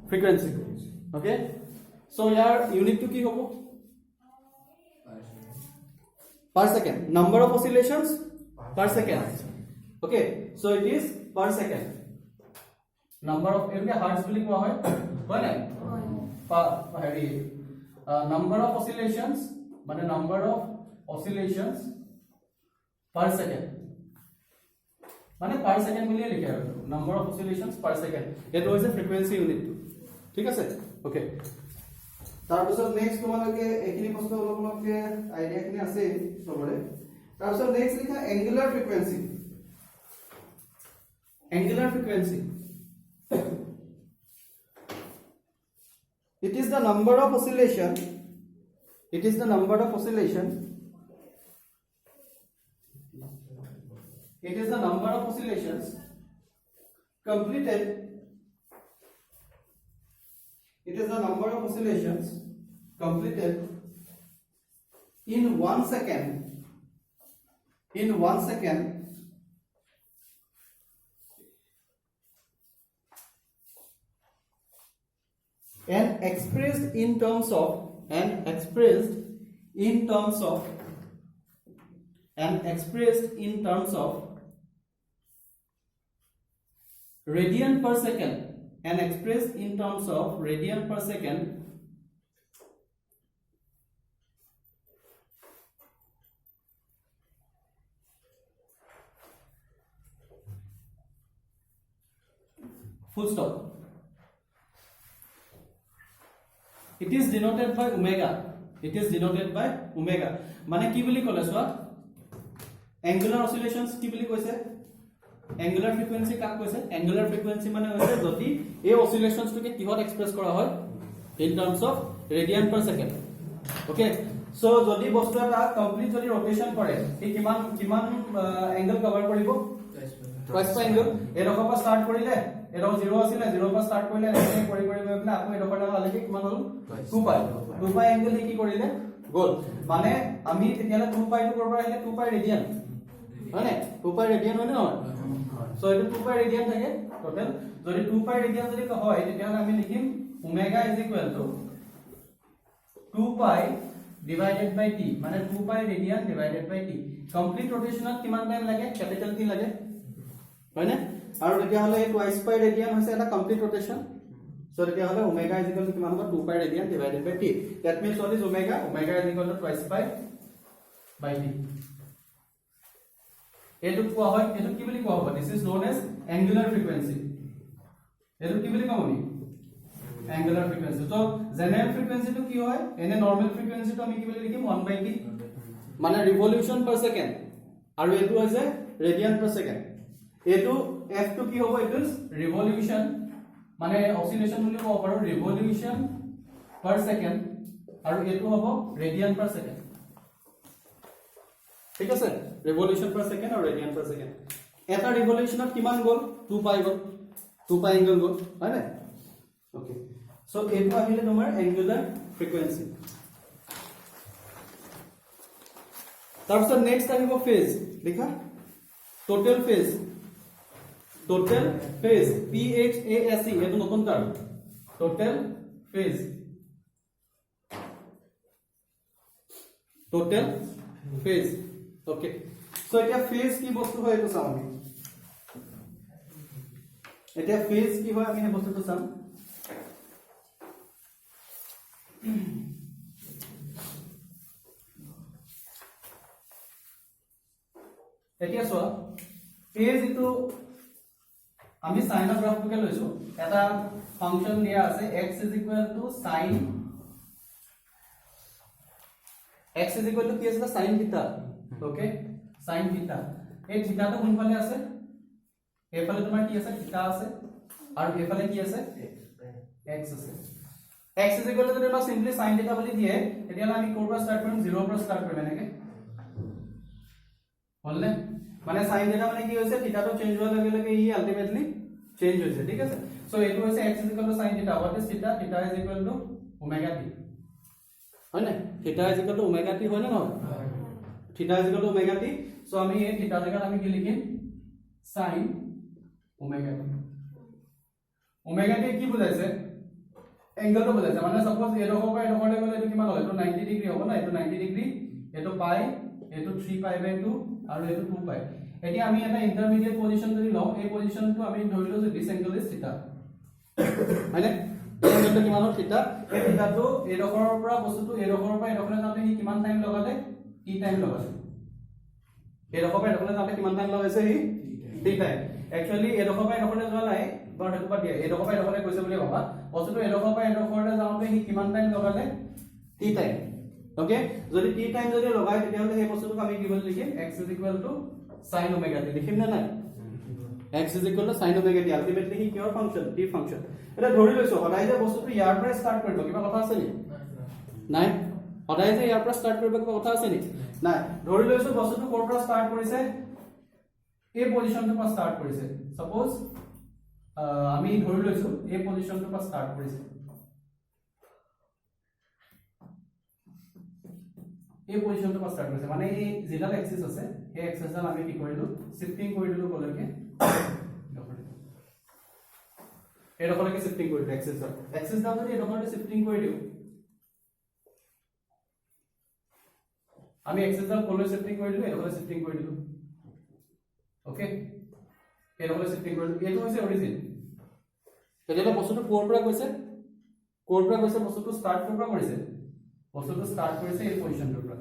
ফ্ৰিকোয়েন্সি ওকে সো ইয়াৰ ইউনিটটো কি হ'ব per second number of oscillations per second okay so it is per second number of এটোকে হার্টজ বুলি কোৱা হয় হয় নাই হেৰি number of oscillations মানে number of oscillations per second মানে per second বুলি লিখে আৰু number of oscillations per second এটো হৈছে ফ্ৰিকোয়েন্সি ইউনিট ঠিক আছে ওকে তাৰপিছত নেক্সট তোমালোকে এখিনি বস্তু অলপকে আইডিয়া খিনি আছে সবৰে তাৰপিছত নেক্সট লিখা angular frequency it is the number of oscillation completed in 1 second and expressed in terms of radian per second full stop it is denoted by omega মানে কি বুলি কলে সোয়া angular oscillations কি বুলি কৈছে angular frequency কাক কৈছে angular frequency মানে হৈছে যদি এই oscillations টোকে কিহত এক্সপ্ৰেছ কৰা হয় in terms of radian per second okay so যদি বস্তু এটা কমপ্লিট যদি রোটেশন কৰে ই কিমান angle কভাৰ কৰিব twice per angle এৰকৰ পৰা স্টাৰ্ট কৰিলে এৰ 0 আছিল 0 পৰা স্টাৰ্ট কৰিলে এনেকৈ কৰি গৈ পেলাই আকৌ এৰকৰ লৈকে আলৈকে কিমান হল 2 pi angle কি কৰিলে গল মানে আমি তেতিয়ালে 2 pi টো কৰ পৰা আহিলে 2 pi ৰেডিয়ান হয় নে 2 pi ৰেডিয়ান হয় নে নহয় সো এটো 2 pi ৰেডিয়ান থাকে টোটাল যদি 2 pi ৰেডিয়ান যদি হয় তেতিয়ালে আমি লিখিম omega is equal to 2 pi divided by t মানে 2 pi radian divided by t complete ৰোটেশনত কিমান টাইম লাগে ক্যাপিটাল t লাগে হয় নে আৰু তেতিয়া হলে টুৱাইস pi ৰেডিয়ান হৈছে এটা কমপ্লিট রোটেশন সো তেতিয়া হলে ওমেগা ইজ ইকুয়াল টু কিমান হ'ব 2 pi radian divided by t that means what is omega is equal to twice pi by t এটো কোৱা হয় এটো কি বুলি কোৱা হ'ব this is known as angular frequency এটো কি বুলি কম আমি angular frequency তো general frequency তো কি হয় এনে normal frequency তো আমি কি বুলি লিখিম 1 by t মানে revolution per second আৰু এটো হৈছে radian per second এটো f তো কি হ'ব ইট ইজ revolution মানে oscillation বুলি ক'ব পাৰো revolution per second আৰু এটো হ'ব radian per second ঠিক আছে revolution per second আৰু radian per second এটা revolutionত কিমান গল 2 pi গল 2 pi angle গল হয় না ওকে সো এটো আহিলে তোমাৰ angular frequency তাৰপিছত নেক্সট আহিব phase লিখা total phase PHASE এটো নতুন term total phase okay so এটা phase কি বস্তু হয় এটো চাও আমি এতিয়া ফেজ কি হয় আমি এই বস্তুটো চাম এতিয়া চোৱা ফেজ ইটো আমি সাইনৰ গ্ৰাফটোকে লৈছো এটা ফাংচন দিয়া আছে x sin x কি আছে sin থিটা ওকে sin থিটা এই থিটাটো কোনফালে আছে এফালে তোমাৰ কি আছে থিটা আছে আৰু এফালে কি আছে x আছে x যদি মই সিম্পলি sin থিটা বুলি দিয়ে তেতিয়া আমি কোৰ পৰা ষ্টাৰ্ট কৰিম 0 পৰা ষ্টাৰ্ট কৰিম এনেকে হলনে মানে sin থিটা মানে কি হৈছে থিটাটো চেঞ্জ হোৱাৰ লগে লগে ই আলটিমেটলি চেঞ্জ হৈছে ঠিক আছে সো এটো হৈছে x sin থিটা what is theta theta is equal to omega t হয় না theta is equal to omega t হয় না নহয় theta is equal to omega t so আমি এই থিটা জায়গাত আমি কি লিখিম sin omega t omega t কি বুজাইছে এঙ্গেলটো বুজাইছে মানে সাপোজ এডোখৰ পৰা এডোখৰলৈ গলে এটো কিমান হয় এটো 90 ডিগ্ৰী হ'ব না এটো 90 ডিগ্ৰী এটো পাই এটো 3 পাই বাই 2 আৰু এটো 2 পাই এতিয়া আমি এটা ইন্টাৰমিডিয়েট পজিশন যদি লও এই পজিশনটো আমি ধৰিলো যে দিস এঙ্গেল ইজ থিটা মানে এই এঙ্গেলটো কিমান হয় থিটা এই থিটাটো এডোখৰৰ পৰা বস্তুটো এডোখৰৰ পৰা এডোখৰলৈ যাওঁতে কি কিমান টাইম লগালে টি টাইম লগালে এডোখৰ পৰা এডোখৰলৈ যাওঁতে কিমান টাইম লগাইছে হি টি টাইম একচুয়ালি এডোখৰ পৰা এডোখৰলৈ যোৱা নাই বাট হেতু পা দিয়ে এডোখৰ পৰা এডোখৰলৈ গৈছে বুলি ভাবা বস্তুটো এডোখৰ পৰা এডোখৰলৈ যাওঁতে হি কিমান টাইম লগালে টি টাইম ওকে যদি টি টাইম যদি লগাই তেতিয়াহলে এই বস্তুটো আমি কি বুলি লিখিম x sin omega t লিখিম না নাই x sin omega t ultimately কি কিহৰ ফাংশন t ফাংশন এটা ধৰি লৈছো সদায় যে বস্তুটো ইয়াৰ পৰা ষ্টাৰ্ট কৰিব কিবা কথা আছে নি নাই সদায় যে ইয়াৰ পৰা ষ্টাৰ্ট কৰিব কিবা কথা আছে নি নাই ধৰি লৈছো বস্তুটো ক'ৰ পৰা ষ্টাৰ্ট কৰিছে এই পজিশনটোৰ পৰা ষ্টাৰ্ট কৰিছে সাপোজ আমি ধৰি লৈছো এই পজিশনটোৰ পৰা ষ্টাৰ্ট কৰিছে এই পজিশনটো পৰা ষ্টাৰ্ট কৰিছে মানে এই যেডাল এক্সিস আছে এই এক্সিসডাল আমি কি কৰিলো শিফটিং কৰি দিলো কলৈকে এডোখৰলৈকে শিফটিং কৰি দিলো এক্সিসডাল যদি এডোখৰলৈকে শিফটিং কৰি দিও আমি এক্সিসডাল কলৈ শিফটিং কৰি দিলো এডোখৰলৈ শিফটিং কৰি দিলো ওকে এডোখৰলৈ শিফটিং কৰি দিলো এইটো হৈছে অৰিজিন তেতিয়া বস্তুটো ক'ৰ পৰা গৈছে বস্তুটো ষ্টাৰ্ট ক'ৰ পৰা কৰিছে বস্তুটো ষ্টাৰ্ট কৰিছে এই পজিশনটোৰ পৰা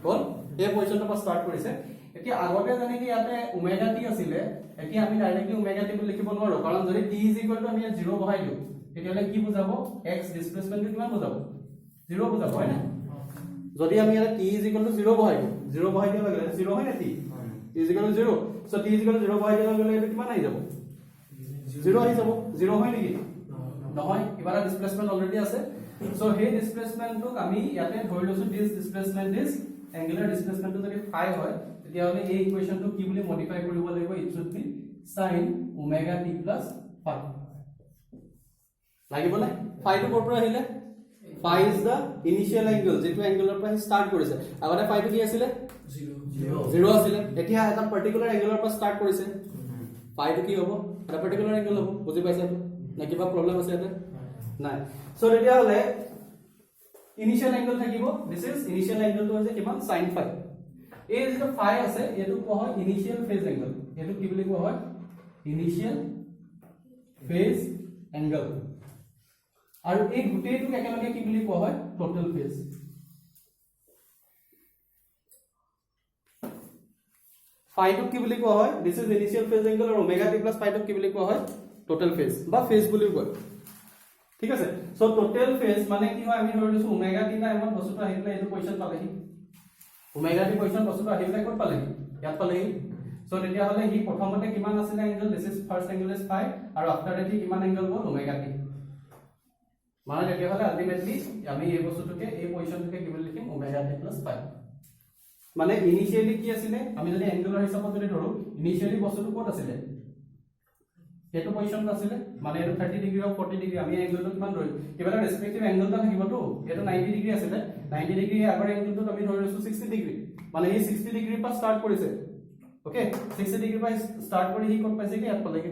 কোন এই পজিশনটোৰ পৰা ষ্টাৰ্ট কৰিছে এতিয়া আগতে জানি কি ইয়াতে ওমেগা টি আছিল এতিয়া আমি ডাইৰেক্টলি ওমেগা টি বুলি লিখিব নোৱাৰো কাৰণ যদি টি আমি 0 বহাই দিও তেতিয়ালে কি বুজাব x ডিসপ্লেসমেন্ট কিমান বুজাব 0 বুজাব হয় না যদি আমি এটা t 0 বহাই দিও 0 বহাই দিয়া লাগে 0 হয় না t t 0 সো t 0 বহাই দিয়া লাগে কিমান আহি যাব 0 আহি যাব 0 হয় নেকি নহয় কিবা এটা ডিসপ্লেসমেন্ট অলৰেডি আছে So here displacement to আমি ইয়াতে ধৰি লৈছো this displacement is angular displacement to যদি phi হয় তেতিয়া হলে এই ইকুয়েশন টো কি বুলি মডিফাই কৰিব লাগিব it should be sin omega t plus phi লাগিব না phi টো ক'ৰ পৰা আহিলে phi is the initial angle যেটো এঙ্গেলৰ পৰা ষ্টাৰ্ট কৰিছে আগতে phi টো কি আছিল 0 আছিল এতিয়া এটা পাৰ্টিকুলাৰ এঙ্গেলৰ পৰা ষ্টাৰ্ট কৰিছে phi টো কি হ'ব এটা পাৰ্টিকুলাৰ এঙ্গেল হ'ব বুজি পাইছা না কিবা প্ৰবলেম আছে ইয়াতে নাই সো তেতিয়া হলে ইনিশিয়াল অ্যাঙ্গেল থাকিব দিস ইজ ইনিশিয়াল অ্যাঙ্গেল তো আছে কিমান sin phi এই যে phi আছে এটো কোৱা হয় ইনিশিয়াল ফেজ অ্যাঙ্গেল এটো কি বুলি কোৱা হয় ইনিশিয়াল ফেজ অ্যাঙ্গেল আৰু এই গুটেটো একেলগে কি বুলি কোৱা হয় টোটাল ফেজ phi টো কি বুলি কোৱা হয় this is initial phase angle আৰু ওমেগা t প্লাস phi টো কি বুলি কোৱা হয় টোটাল ফেজ বা ফেজ বুলি কয় ঠিক আছে সো টোটাল ফেজ মানে কি হয় আমি ধৰি লৈছো ওমেগা টি টাইমত বস্তুটো আহিলে এইটো পজিশন পালেহি ওমেগা টি পজিশন বস্তুটো আহিলে ক'ত পালেহি ইয়াত পালেহি সো তেতিয়া হলে হি প্ৰথমতে কিমান আছিল angle this is first angle is phi আৰু আফটার দ্যাট হি কিমান এঙ্গেল হ'ল ওমেগা টি মানে তেতিয়া হলে আলটিমেটলি আমি এই বস্তুটোকে এই পজিশনটোকে কি বুলি লিখিম ওমেগা টি প্লাস phi মানে ইনিশিয়ালি কি আছিল আমি যদি এঙ্গুলাৰ হিচাপত যদি ধৰো ইনিশিয়ালি বস্তুটো ক'ত আছিল এটো পজিশন আছিল মানে এটো 30 ডিগ্ৰী অফ 40 ডিগ্ৰী আমি এঙ্গেলটো কিমান ধৰি কিবা এটা ৰেসপেক্টিভ এঙ্গেলটা থাকিবটো এটো 90 ডিগ্ৰী আছিল 90 ডিগ্ৰী আগৰ এঙ্গেলটো আমি ধৰি লৈছো 60 ডিগ্ৰী মানে এই 60 ডিগ্ৰী পৰা ষ্টাৰ্ট কৰিছে ওকে 60 ডিগ্ৰী পৰা ষ্টাৰ্ট কৰি হি ক'ত পাইছে কি ইয়াত পালেগে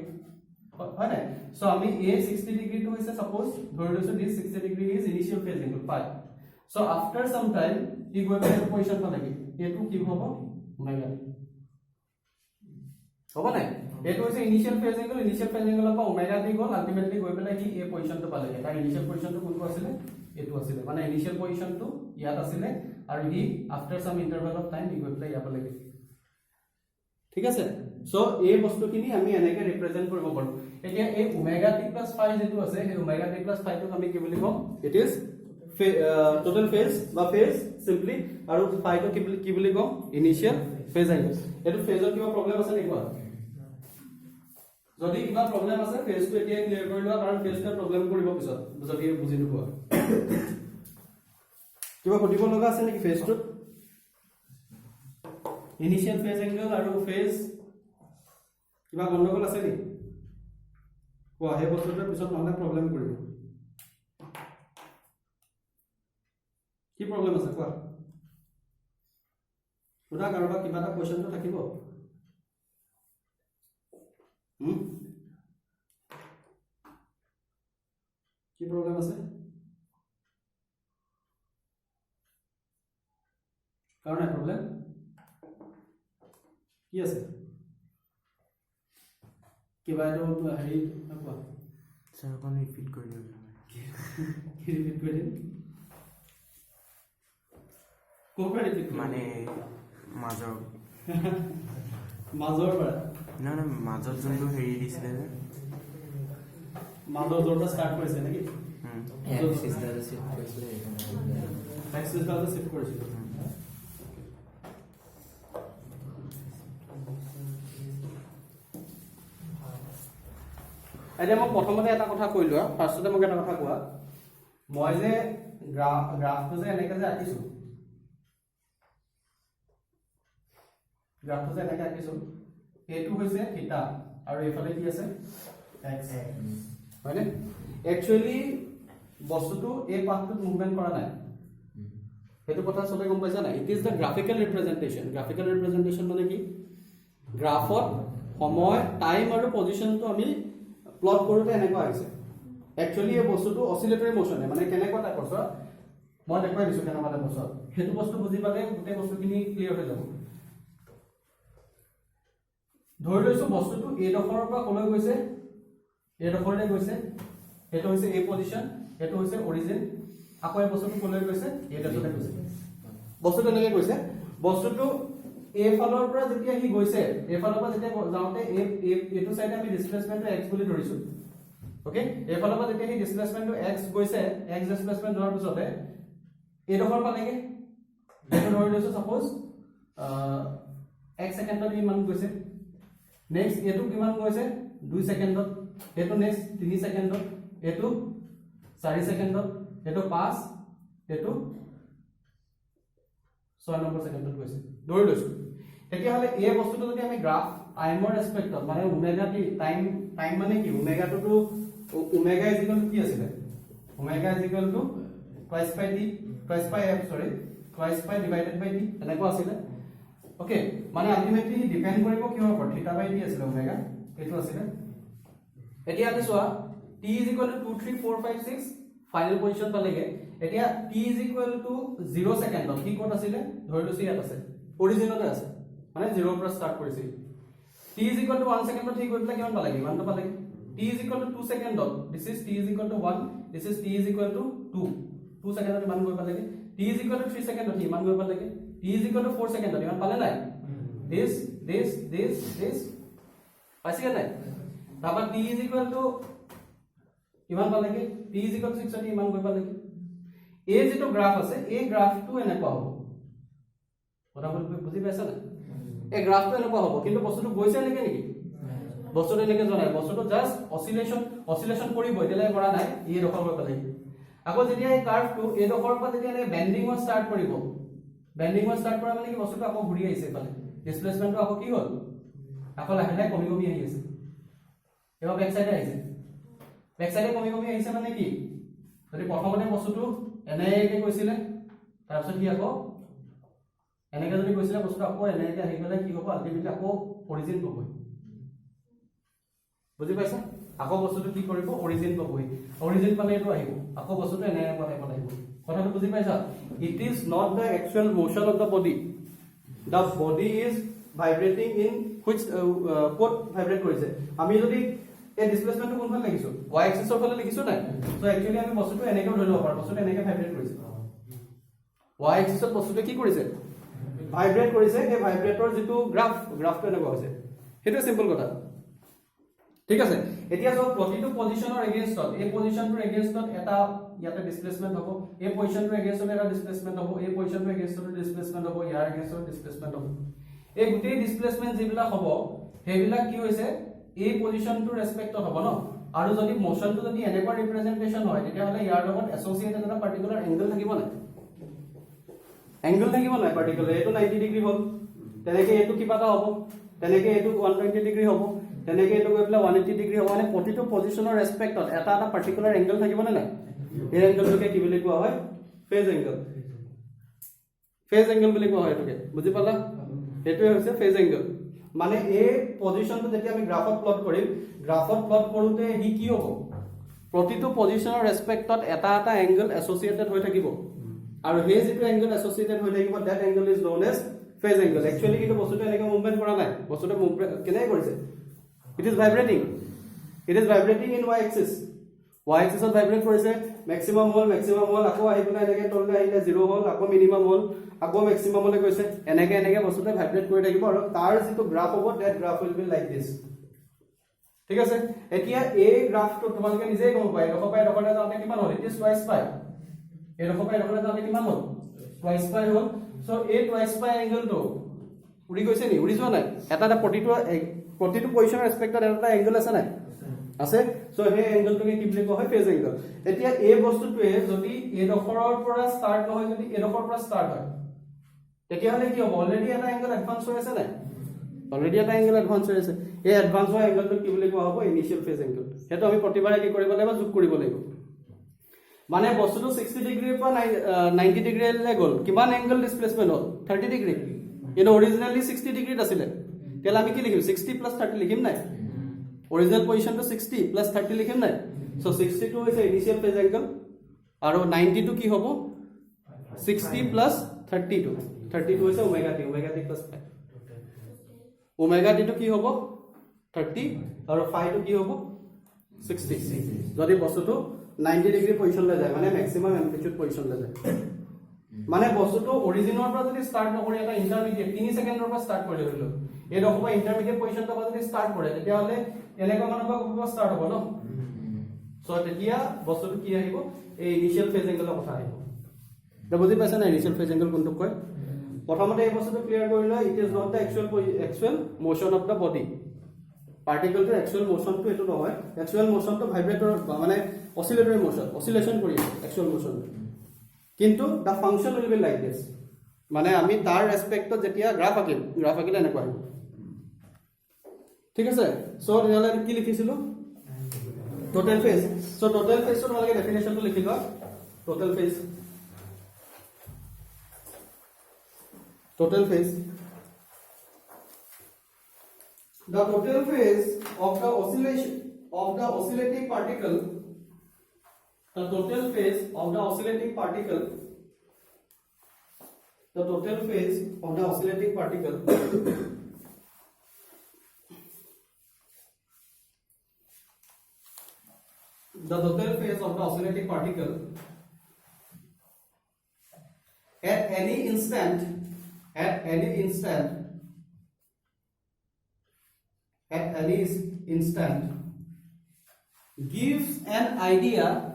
হয় না সো আমি এই 60 ডিগ্ৰী টো হৈছে সাপোজ ধৰি লৈছো this 60 degree is initial phase angle phi so after some time he গৈ পেলাই পজিশন পালেগে এটো কি হ'ব ওমেগা হ'ব নাই এটো হৈছে ইনিশিয়াল ফেজ এংগলৰ পৰা ওমেগা টি গল আলটিমেটলি গৈ পেলাই কি এই পজিশনটো পালেগে তাৰ ইনিশিয়াল পজিশনটো কোনটো আছিলে এটো আছিলে মানে ইনিশিয়াল পজিশনটো ইয়াত আছিলে আৰু he after some interval of time he গৈ পেলাই ইয়াত পালেগে ঠিক আছে সো এই বস্তুখিনি আমি এনেকে ৰিপ্ৰেজেন্ট কৰিব পাৰো এতিয়া এই ওমেগা টি প্লাস ফাই যেটো আছে এই ওমেগা টি প্লাস ফাই টোক আমি কি বুলি কম ইট ইজ total phase বা phase simply আৰু phi টো কি বুলি কম initial phase angle এটো phase কিবা প্ৰবলেম আছে নেকি যদি কিবা প্ৰবলেম আছে phase টো এতিয়া ক্লিয়াৰ কৰি লোৱা কাৰণ phase টো প্ৰবলেম কৰিব পিছত যদি বুজি নোপোৱা কিবা সুধিব লগা আছে নেকি phase টো initial phase angle আৰু phase কিবা গণ্ডগোল আছে নেকি কোৱা হে বস্তুটোৰ পিছত নহলে প্ৰবলেম কৰিব কি প্ৰবলেম আছে কোৱা ওটা কাৰোবা কিবা এটা কোৱেশ্চন তো থাকিব কি প্ৰবলেম আছে কাৰণ নাই প্ৰবলেম কি আছে কিবা এটা হেৰি কোৱা স্যাৰ কোন ৰিপিট কৰে দিও কি ৰিপিট কৰি দিম মানে মাজৰ পৰা না না মাজৰ যোনটো হেৰি দিছিলে যে মাজৰ যোনটা ষ্টাৰ্ট কৰিছে নেকি এক্সিস দ্বাৰা শিফট কৰিছিলে এক্সিস দ্বাৰা শিফট কৰিছিল এতিয়া মই প্ৰথমতে এটা কথা কৈ লোৱা ফাৰ্ষ্টতে মোক এটা কথা কোৱা মই যে গ্ৰাফটো যে এনেকে যে আঁকিছো গ্ৰাফটো যে এনেকে আঁকিছো এইটো হৈছে থিটা আৰু এইফালে কি আছে এক্স হয়নে একচুয়ালি বস্তুটো এই পাথটোত মুভমেন্ট কৰা নাই সেইটো কথা সবে গম পাইছা না ইট ইজ দ্য গ্ৰাফিক্যাল ৰিপ্ৰেজেন্টেশন মানে কি গ্ৰাফত সময় টাইম আৰু পজিশনটো আমি প্লট কৰোতে এনেকুৱা হৈছে একচুয়ালি এই বস্তুটো অসিলেটৰি মোশন মানে কেনেকুৱা টাইপৰ সৰ মই দেখুৱাই দিছো কেনেকুৱা টাইপৰ সৰ সেইটো বস্তু বুজি পালে গোটেই বস্তুখিনি ক্লিয়াৰ হৈ যাব ধৰি লৈছো বস্তুটো এই ডখৰৰ পৰা কলৈ গৈছে এই ডখৰলে গৈছে এটো হৈছে এই পজিশন এটো হৈছে অৰিজিন আকৌ এই বস্তুটো কলৈ গৈছে এই ডখৰলে গৈছে বস্তুটো এনেকৈ গৈছে বস্তুটো এই ফালৰ পৰা যেতিয়া হি গৈছে এই ফালৰ পৰা যেতিয়া যাওঁতে এটো সাইডে আমি ডিসপ্লেসমেন্টটো x বুলি ধৰিছো ওকে এই ফালৰ পৰা যেতিয়া হি ডিসপ্লেসমেন্টটো x গৈছে x ডিসপ্লেসমেন্ট ধৰাৰ পিছতে এই ডখৰ পালেগে এটো ধৰি লৈছো সাপোজ 1 সেকেন্ডত ইমান গৈছে নেক্সট এটো কিমান গৈছে 2 সেকেন্ডত এটো নেক্সট 3 সেকেন্ডত এটো 4 সেকেন্ডত এটো 5 এটো 6 নম্বৰ সেকেন্ডত গৈছে ধৰি লৈছো এতিয়া হলে এই বস্তুটো যদি আমি গ্ৰাফ টাইমৰ ৰেসপেক্টত মানে ওমেগা টি টাইম মানে কি ওমেগাটো ওমেগা ইজ ইকুয়াল টু কি আছিল omega is equal two twice by t twice by f sorry twice by divided by t এনেকুৱা আছিল ওকে মানে আলটিমেটলি ডিপেন্ড কৰিব কিহৰ ওপৰত থিটা বাই টি আছিল ওমেগা এটো আছিল এতিয়া আমি চোৱা t is equal to 2 3 4 5 6 final position পালেগে এতিয়া t is equal to 0 সেকেন্ডত কি কোড আছিল ধৰি লৈছো ইয়াত আছে অৰিজিনতে আছে মানে 0 পৰা স্টাৰ্ট কৰিছে t is equal to 1 সেকেন্ডত ঠিক হৈ পেলাই কিমান পালেগে 1 টো পালেগে t is equal to 2 সেকেন্ডত this is t is equal to 1 this is t is equal to 2 সেকেন্ডত মান গৈ পালেগে t is equal to 3 সেকেন্ডত মান গৈ পালেগে t is equal to 4 সেকেন্ডত মান পালে নাই this পাইছে নাই তারপর t is equal to ইমান পালেগে t is equal to 6 ইমান গৈ পালেগে এই যেটো গ্ৰাফ আছে এই গ্ৰাফটো এনেকুৱা হ'ব কথা বুজি পাইছা না এই গ্ৰাফটো এনেকুৱা হ'ব কিন্তু বস্তুটো গৈছে নেকি বস্তুটো এনেকে জনাই বস্তুটো জাস্ট অসিলেশন কৰিব এতিয়ালৈ কৰা নাই এই ডখৰ গৈ পালেগে আকৌ যেতিয়া এই কাৰ্ভটো এই ডখৰৰ পৰা যেতিয়া এনে বেন্ডিং ষ্টাৰ্ট কৰিব কৰা মানে কি বস্তুটো আকৌ ঘূৰি আহিছে ফালে ডিসপ্লেসমেন্টটো আকৌ কি হ'ল আকৌ লাহে লাহে কমি আহি আছে এবাৰ বেক সাইডে আহিছে কমি আহিছে মানে কি যদি প্ৰথমতে বস্তুটো এনেকে কৈছিলে তাৰপিছত কি আকৌ এনেকে যদি কৈছিলে বস্তুটো আকৌ এনেকে আহি গলে কি হ'ব আলটিমেটলি আকৌ অৰিজিন পাবই বুজি পাইছা আকৌ বস্তুটো কি কৰিব অৰিজিন পাবই অৰিজিন পালে এটো আহিব আকৌ বস্তুটো এনেকে আহিব কথাটো বুজি পাইছা it is not the actual motion of the body is vibrating in which ক'ত ভাইব্ৰেট কৰিছে আমি যদি এই ডিসপ্লেসমেন্টটো কোনফালে লিখিছো y এক্সিসৰ ফালে লিখিছো নাই সো একচুয়ালি আমি বস্তুটো এনেকৈ ধৰি লব পাৰো বস্তুটো এনেকৈ ভাইব্ৰেট কৰিছে y এক্সিসত বস্তুটো কি কৰিছে ভাইব্ৰেট কৰিছে এই ভাইব্ৰেটৰ যেটো গ্ৰাফটো এনেকুৱা হৈছে হেতু সিম্পল কথা ঠিক আছে এতিয়া সব প্ৰতিটো পজিশনৰ এগেইনষ্টত এই পজিশনটোৰ এগেইনষ্টত এটা ইয়াতে ডিসপ্লেসমেন্ট হ'ব এই পজিশনটোৰ এগেইনষ্টত এটা ডিসপ্লেসমেন্ট হ'ব এই পজিশনটোৰ এগেইনষ্টত ডিসপ্লেসমেন্ট হ'ব ইয়াৰ এগেইনষ্টত ডিসপ্লেসমেন্ট হ'ব এই গুটেই ডিসপ্লেসমেন্ট যিবিলা হ'ব হেবিলা কি হৈছে এই পজিশনটোৰ ৰেসপেক্টত হ'ব ন আৰু যদি মোশনটো যদি এনেকুৱা ৰিপ্ৰেজেন্টেশন হয় তেতিয়া হলে ইয়াৰ লগত এসোসিয়েটেড এটা পাৰ্টিকুলাৰ এংগল থাকিব না এংগল থাকিব না পাৰ্টিকুলাৰ এটো 90 ডিগ্ৰী হ'ল তেনেকৈ এটো কিবা এটা হ'ব তেনেকৈ এটো 120 ডিগ্ৰী হ'ব তেনেকৈ এটো গৈ পেলাই 180 ডিগ্ৰী হ'ব মানে প্ৰতিটো পজিশনৰ ৰেসপেক্টত এটা এটা পাৰ্টিকুলাৰ এংগল থাকিব না এই এংগলটোকে কি বুলি কোৱা হয় ফেজ এংগল বুলি কোৱা হয় এটোকে বুজি পালা এটোৱে হৈছে ফেজ এংগল মানে এই পজিশনটো যেতিয়া আমি গ্ৰাফত প্লট কৰিম গ্ৰাফত প্লট কৰোতে হি কি হ'ব প্ৰতিটো পজিশনৰ ৰেসপেক্টত এটা এটা এংগল এসোসিয়েটেড হৈ থাকিব আৰু হে যেটো এংগল এসোসিয়েটেড হৈ থাকিব that angle is known as phase angle actually কিন্তু বস্তুটো এনেকৈ মুভমেন্ট কৰা নাই বস্তুটো কেনে কৰিছে it is vibrating in y axis y axis ত ভাইব্ৰেট কৰিছে ম্যাক্সিমাম হ'ল আকৌ আহি পেলাই এনেকৈ তললৈ আহিলে 0 হ'ল আকৌ মিনিমাম হ'ল আকৌ ম্যাক্সিমাম লৈ গৈছে এনেকৈ বস্তুটো ভাইব্ৰেট কৰি থাকিব আৰু তাৰ যেটো গ্ৰাফ হ'ব that graph will be like this ঠিক আছে এতিয়া এই গ্ৰাফটো তোমালোকে নিজেই গম পায় ডখৰলৈ যাওঁতে কিমান হ'ল ইট ইজ টুৱাইস পাই এই ডখৰলৈ যাওঁতে কিমান হ'ল টুৱাইস পাই হ'ল সো এই টুৱাইস পাই এংগলটো উৰি গৈছে নি উৰি যোৱা নাই এটা প্ৰতিটো পজিশনৰ ৰেসপেক্টত এটা এংগল আছে নাই আছে সো হে এংগলটোকে কি বুলি কোৱা হয় ফেজ এংগল এতিয়া এই বস্তুটোৱে যদি এই ডখৰৰ পৰা ষ্টাৰ্ট নহয় যদি এই ডখৰৰ পৰা ষ্টাৰ্ট হয় তেতিয়া হলে কি হ'ব অলৰেডি এটা এংগল এডভান্স হৈ আছে নাই অলৰেডি এটা এংগল এডভান্স হৈ আছে এই এডভান্স হোৱা এংগলটো কি বুলি কোৱা হ'ব ইনিশিয়াল ফেজ এংগল হেতু আমি প্ৰতিবাৰে কি কৰিব লাগিব যোগ কৰিব লাগিব মানে বস্তুটো 60 ডিগ্ৰীৰ পৰা 90 ডিগ্ৰীলৈ গ'ল কিমান এংগল ডিসপ্লেসমেন্ট হ'ল 30 ডিগ্ৰী কিন্তু অৰিজিনালি 60 ডিগ্ৰীত আছিল তেলা আমি কি লিখিম 60 + 30 লিখিম নাই original position to 60 plus 30 লিখিম নাই so 62 is initial phase angle আৰু 92 কি হ'ব 60 plus 32 is omega t plus phi omega t to কি হ'ব 30 আৰু phi to কি হ'ব 60 যদি বস্তুটো 90 ডিগ্ৰী পজিশনলৈ যায় মানে ম্যাক্সিমাম এম্পলিটিউড পজিশনলৈ যায় মানে বস্তুটো অৰিজিনৰ পৰা যদি ষ্টাৰ্ট নকৰি এটা ইন্টাৰমিডিয়েট 3 সেকেন্ডৰ পৰা ষ্টাৰ্ট কৰি দিলো এই ৰকমা ইন্টাৰমিডিয়েট পজিশনটো যদি ষ্টাৰ্ট কৰে তেতিয়া হলে এনেকুৱা মানবা কবা ষ্টাৰ্ট হ'ব ন সো তেতিয়া বস্তুটো কি আহিব এই ইনিশিয়াল ফেজ এংগলৰ কথা আহিব তে বুজি পাইছা না ইনিশিয়াল ফেজ এংগল কোনটো কয় প্ৰথমতে এই বস্তুটো ক্লিয়াৰ কৰিলে it is not the actual motion of the body পাৰ্টিকলটো একচুয়াল মোশনটো এটো নহয় একচুয়াল মোশনটো ভাইব্ৰেটৰ মানে অসিলেটৰী মোশন অসিলেশন কৰি একচুয়াল মোশন কিন্তু the function will be like this মানে আমি তাৰ ৰেসপেক্টত যেতিয়া গ্ৰাফ আঁকিলে এনেকুৱা হ'ব ঠিক আছে সো তেতিয়ালে কি লিখিছিলো total phase so total phase ৰ ভালকে ডেফিনেশনটো লিখি লোৱা total phase the total phase of the oscillation of the oscillating particle the total phase of the oscillating particle the total phase of the oscillating particle the total phase of the oscillating particle at any instant gives an idea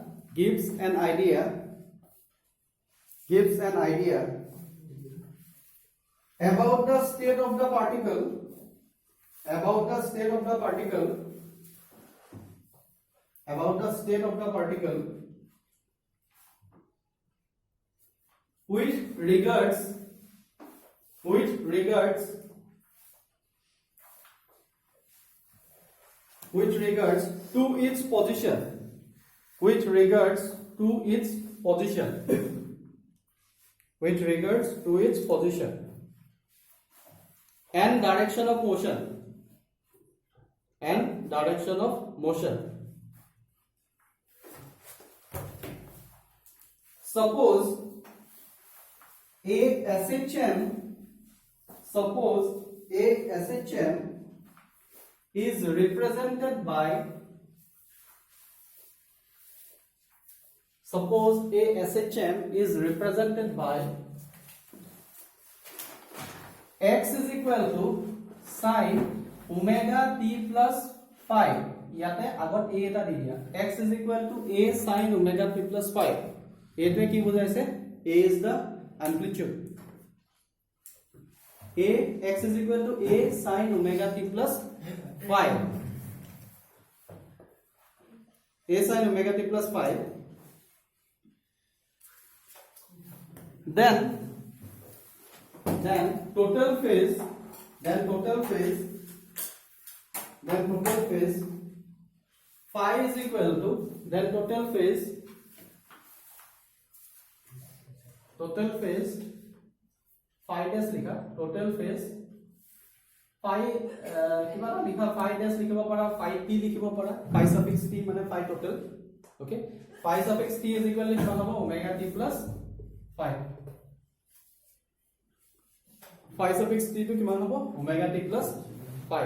about the state of the particle with regards to its position and direction of motion suppose a acid chain a SHM is represented by, suppose a SHM is represented by x is equal to sin omega t plus phi. ইয়াতে আগত a এটা দি দিয়া, x is equal to a sin omega t plus phi. এইটোৱে কি বুজাইছে? a is the amplitude. X is equal to a sin omega t plus phi. A sin omega t plus phi. Then total phase phi is equal to, then total phase phi dash लिखा, total phase phi कितना लिखा, phi dash लिखिब पारा, phi t लिखिब पारा, phi suffix t माने phi total. Okay, phi suffix t is equal to कितना होगा, omega t plus phi. Phi suffix t तो कितना होगा, omega t plus phi.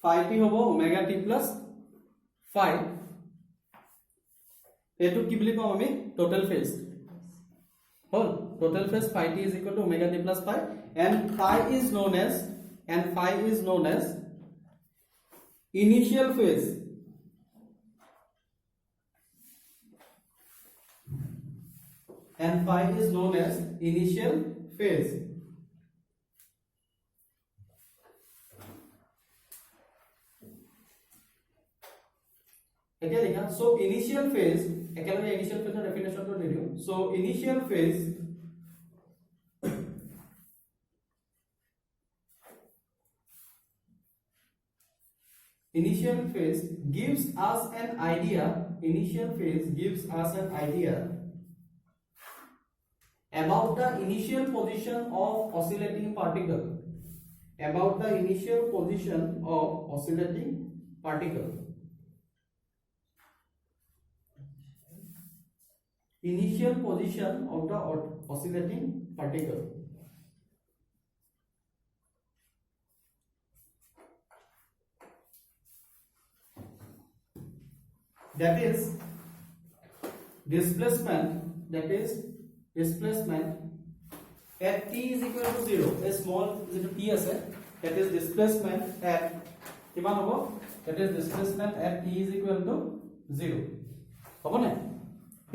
Phi t होगा omega t plus phi. एटू की বুলি কম আমি total phase hall, total phase phi t is equal to omega t plus phi, and phi is known as initial phase. And phi is known as initial phase. Okay, देखा. So initial phase, एकेलगे initial phase definition तो दे दियो. So initial phase gives us an idea. Initial phase gives us an idea about the initial position of oscillating particle. About the initial position of oscillating particle. Initial position of the oscillating particle. That is displacement at t is equal to 0. A small t আছে, that is displacement at কিমান হ'ব, that is displacement at t is equal to 0 হ'ব না,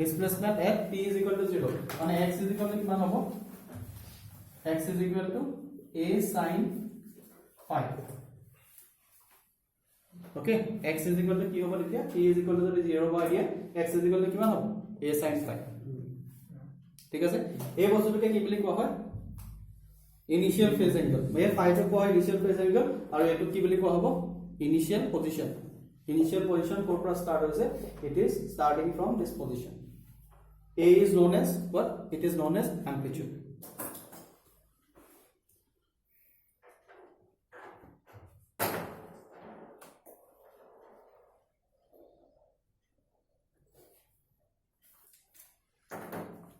displacement at t is equal to 0 মানে x is equal to কিমান হ'ব, x is equal to a sin phi. Okay, x is equal to কি হ'ব তেতিয়া, t is equal to যদি 0 বা দিয়া, x is equal to কিমান হ'ব, a sin phi. ঠিক আছে, এই বস্তুটোকে কি বুলি কোৱা হয়, ইনিশিয়াল ফেজ এংগল. এই ফাইটো কোৱা হয় ইনিশিয়াল ফেজ এংগল, আৰু এটো কি বুলি কোৱা হ'ব, ইনিশিয়াল পজিশন. ইনিশিয়াল পজিশন ক'ৰ পৰা ষ্টাৰ্ট হৈছে, it is starting from this position. A is known as what? It is known as amplitude.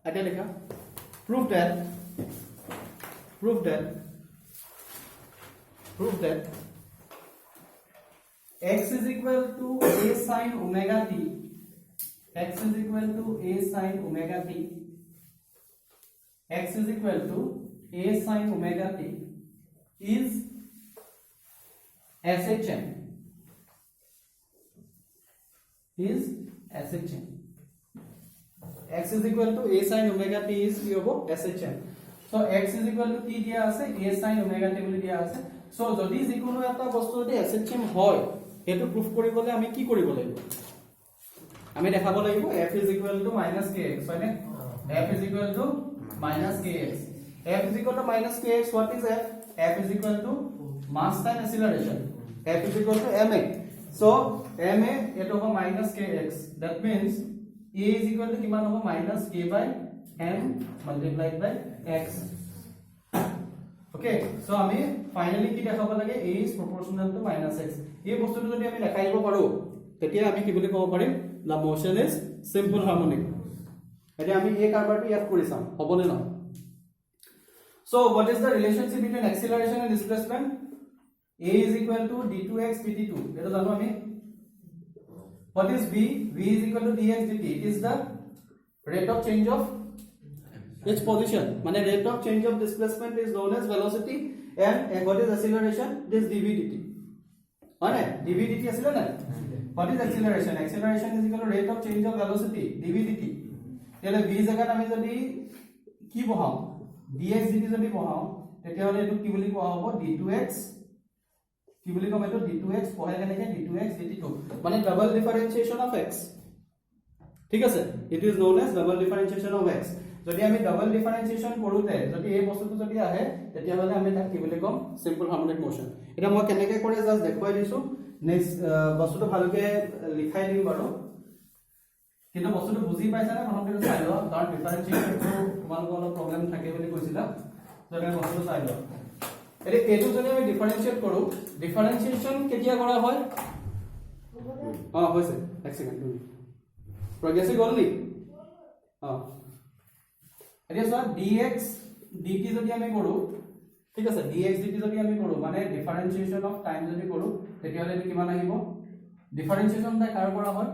आगे लिखा, prove that x is equal to a sin omega t. X is equal to a sin omega t. X is equal to a sin omega t is SHM. Is SHM. X is equal to a sin omega t is কি হ'ব, SHM. So x is equal to কি দিয়া আছে, a sin omega t বুলি দিয়া আছে. So যদি যিকোনো এটা বস্তু যদি SHM হয়, এটো প্রুফ কৰিবলৈ আমি কি কৰিব লাগিব, আমি দেখাব লাগিব f is equal to minus kx, হয় নে, f is equal to minus kx. F is equal to minus kx, what is f? F is equal to mass time acceleration. F is equal to ma. So ma এটো হ'ব minus kx. That means a is equal to কিমান হ'ব, minus k by m multiplied by x. Okay, so আমি finally কি দেখাব লাগে, a is proportional to minus x. এই বস্তুটো যদি আমি দেখাই দিব পাৰো, তেতিয়া আমি কি বুলি ক'ব পাৰিম, the motion is simple harmonic. এতিয়া আমি এই কাৰবাৰটো ইয়াত কৰি চাম, হ'বনে নহয়, So what is the relationship between acceleration and displacement? A is equal to d2x dt2. এটা জানো আমি। What is v? V is equal to dx dt. It is the rate of change of its position. মানে rate of change of displacement is known as velocity, and what is acceleration? It is dv dt. হয় না? dv dt আছিল না? What is acceleration? Acceleration is equal to rate of change of velocity, dv dt. তাহলে v জায়গাত আমি যদি কি বহাও dx dt যদি বহাও তেতিয়া হলে এটো কি বুলি কোৱা হ'ব d2x কি বুলি কম এটো d2x পঢ়াই কেনেকে d2x dt2 মানে ডাবল ডিফারেন্সিয়েশন অফ x ঠিক আছে it is known as double differentiation of x যদি আমি ডাবল ডিফারেন্সিয়েশন কৰোতে যদি এই বস্তুটো যদি আহে তেতিয়া হলে আমি তাক কি বুলি কম সিম্পল হারমোনিক মোশন এটা মই কেনেকে কৰে জাস্ট দেখুৱাই দিছো নেক্সট বস্তুটো ভালকে লিখাই দিম বাৰু কিন্তু বস্তুটো বুজি পাইছা না প্ৰথমতে চাই লোৱা কাৰণ ডিফাৰেন্সিয়েশনটো তোমালোকৰ অলপ প্ৰবলেম থাকে বুলি কৈছিলা যদি বস্তুটো চাই লোৱা এটো যদি আমি ডিফাৰেন্সিয়েট কৰো ডিফাৰেন্সিয়েশন কেতিয়া কৰা হয় হৈছে এক সেকেন্ড progress গল নি এতিয়া সব dx dt যদি আমি কৰো ঠিক আছে dx dt যদি আমি কৰো মানে ডিফাৰেন্সিয়েশন অফ টাইম যদি কৰো তেতিয়া হলে কিমান আহিব ডিফাৰেন্সিয়েশন টা কাৰ কৰা হয়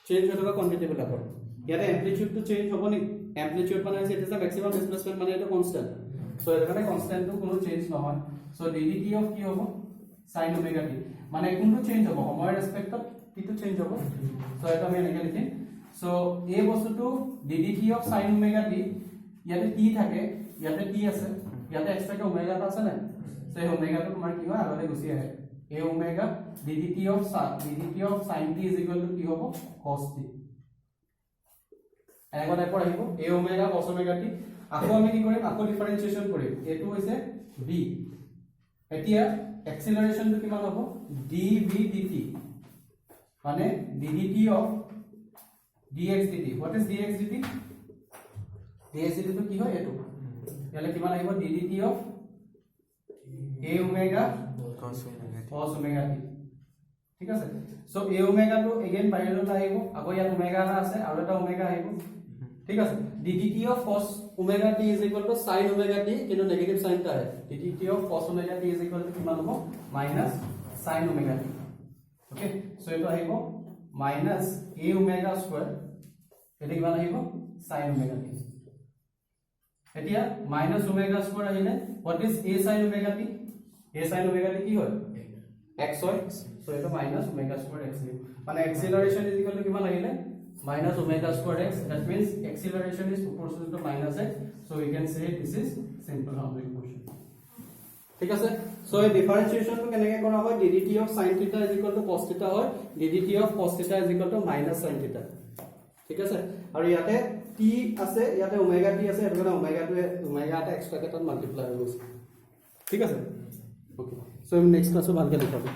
চেঞ্জ হৈ থকা কোয়ান্টিটি বিলাকৰ ইয়াতে এমপ্লিটিউড টো চেঞ্জ হ'ব নি এমপ্লিটিউড মানে it is the maximum displacement মানে এটা কনস্ট্যান্ট সো এর মানে কনস্ট্যান্ট টো কোনো চেঞ্জ নহয় সো ddt অফ কি হ'ব sin omega t মানে কোনটো চেঞ্জ হ'ব সময়ৰ রেসপেক্টত কিটো চেঞ্জ হ'ব সো এটা আমি এনেকে লিখিম সো এই বস্তুটো ddt of sin omega t ইয়াতে t থাকে ইয়াতে t আছে ইয়াতে এক্সট্রা ওমেগা আছে না সো এই ওমেগাটো তোমাৰ কি হয় আগতে গুছি আহে এই omega ddt of sin t is equal to কি হ'ব cos t এনেকুৱা টাইপৰ আহিব এই ওমেগা cos omega t আকৌ আমি কি কৰিম আকৌ ডিফাৰেন্সিয়েশন কৰিম এটো হৈছে v এতিয়া এক্সিলাৰেশন টো কিমান হ'ব dv dt মানে ddt of dx dt what is dx dt dx dt তো কি হয় এটো ইয়ালে কিমান আহিব ddt of a omega cos omega t ঠিক আছে সো a omega টো এগেইন বাহিৰত আহিব আকৌ ইয়াত omega আছে আৰু এটা omega আহিব ঠিক আছে ddt of cos omega t is equal to sin omega t কিন্তু নেগেটিভ সাইন টা আছে ddt of cos omega t is equal to কিমান হ'ব minus sin omega t okay so এটো আহিব minus a omega square এটা কিমান আহিব sin omega t এতিয়া minus omega square আহিলে what is a sin omega t a sin omega t কি হয় x হয় সো এটা minus omega square x মানে acceleration is equal to কিমান আহিলে minus omega square x that means acceleration is proportional to minus x so we can say this is simple harmonic motion ঠিক আছে so এই differentiation টো কেনেকে কৰা হয় ddt of sin theta is equal to cos theta হয় ddt of cos theta is equal to minus sin theta ঠিক আছে আৰু ইয়াতে t আছে ইয়াতে omega t আছে এটো omega টো omega টা এক্সট্ৰা কেটত মাল্টিপ্লাই হৈ গৈছে ঠিক আছে ওকে সো নেক্সট ক্লাসে ভালকে দেখাবো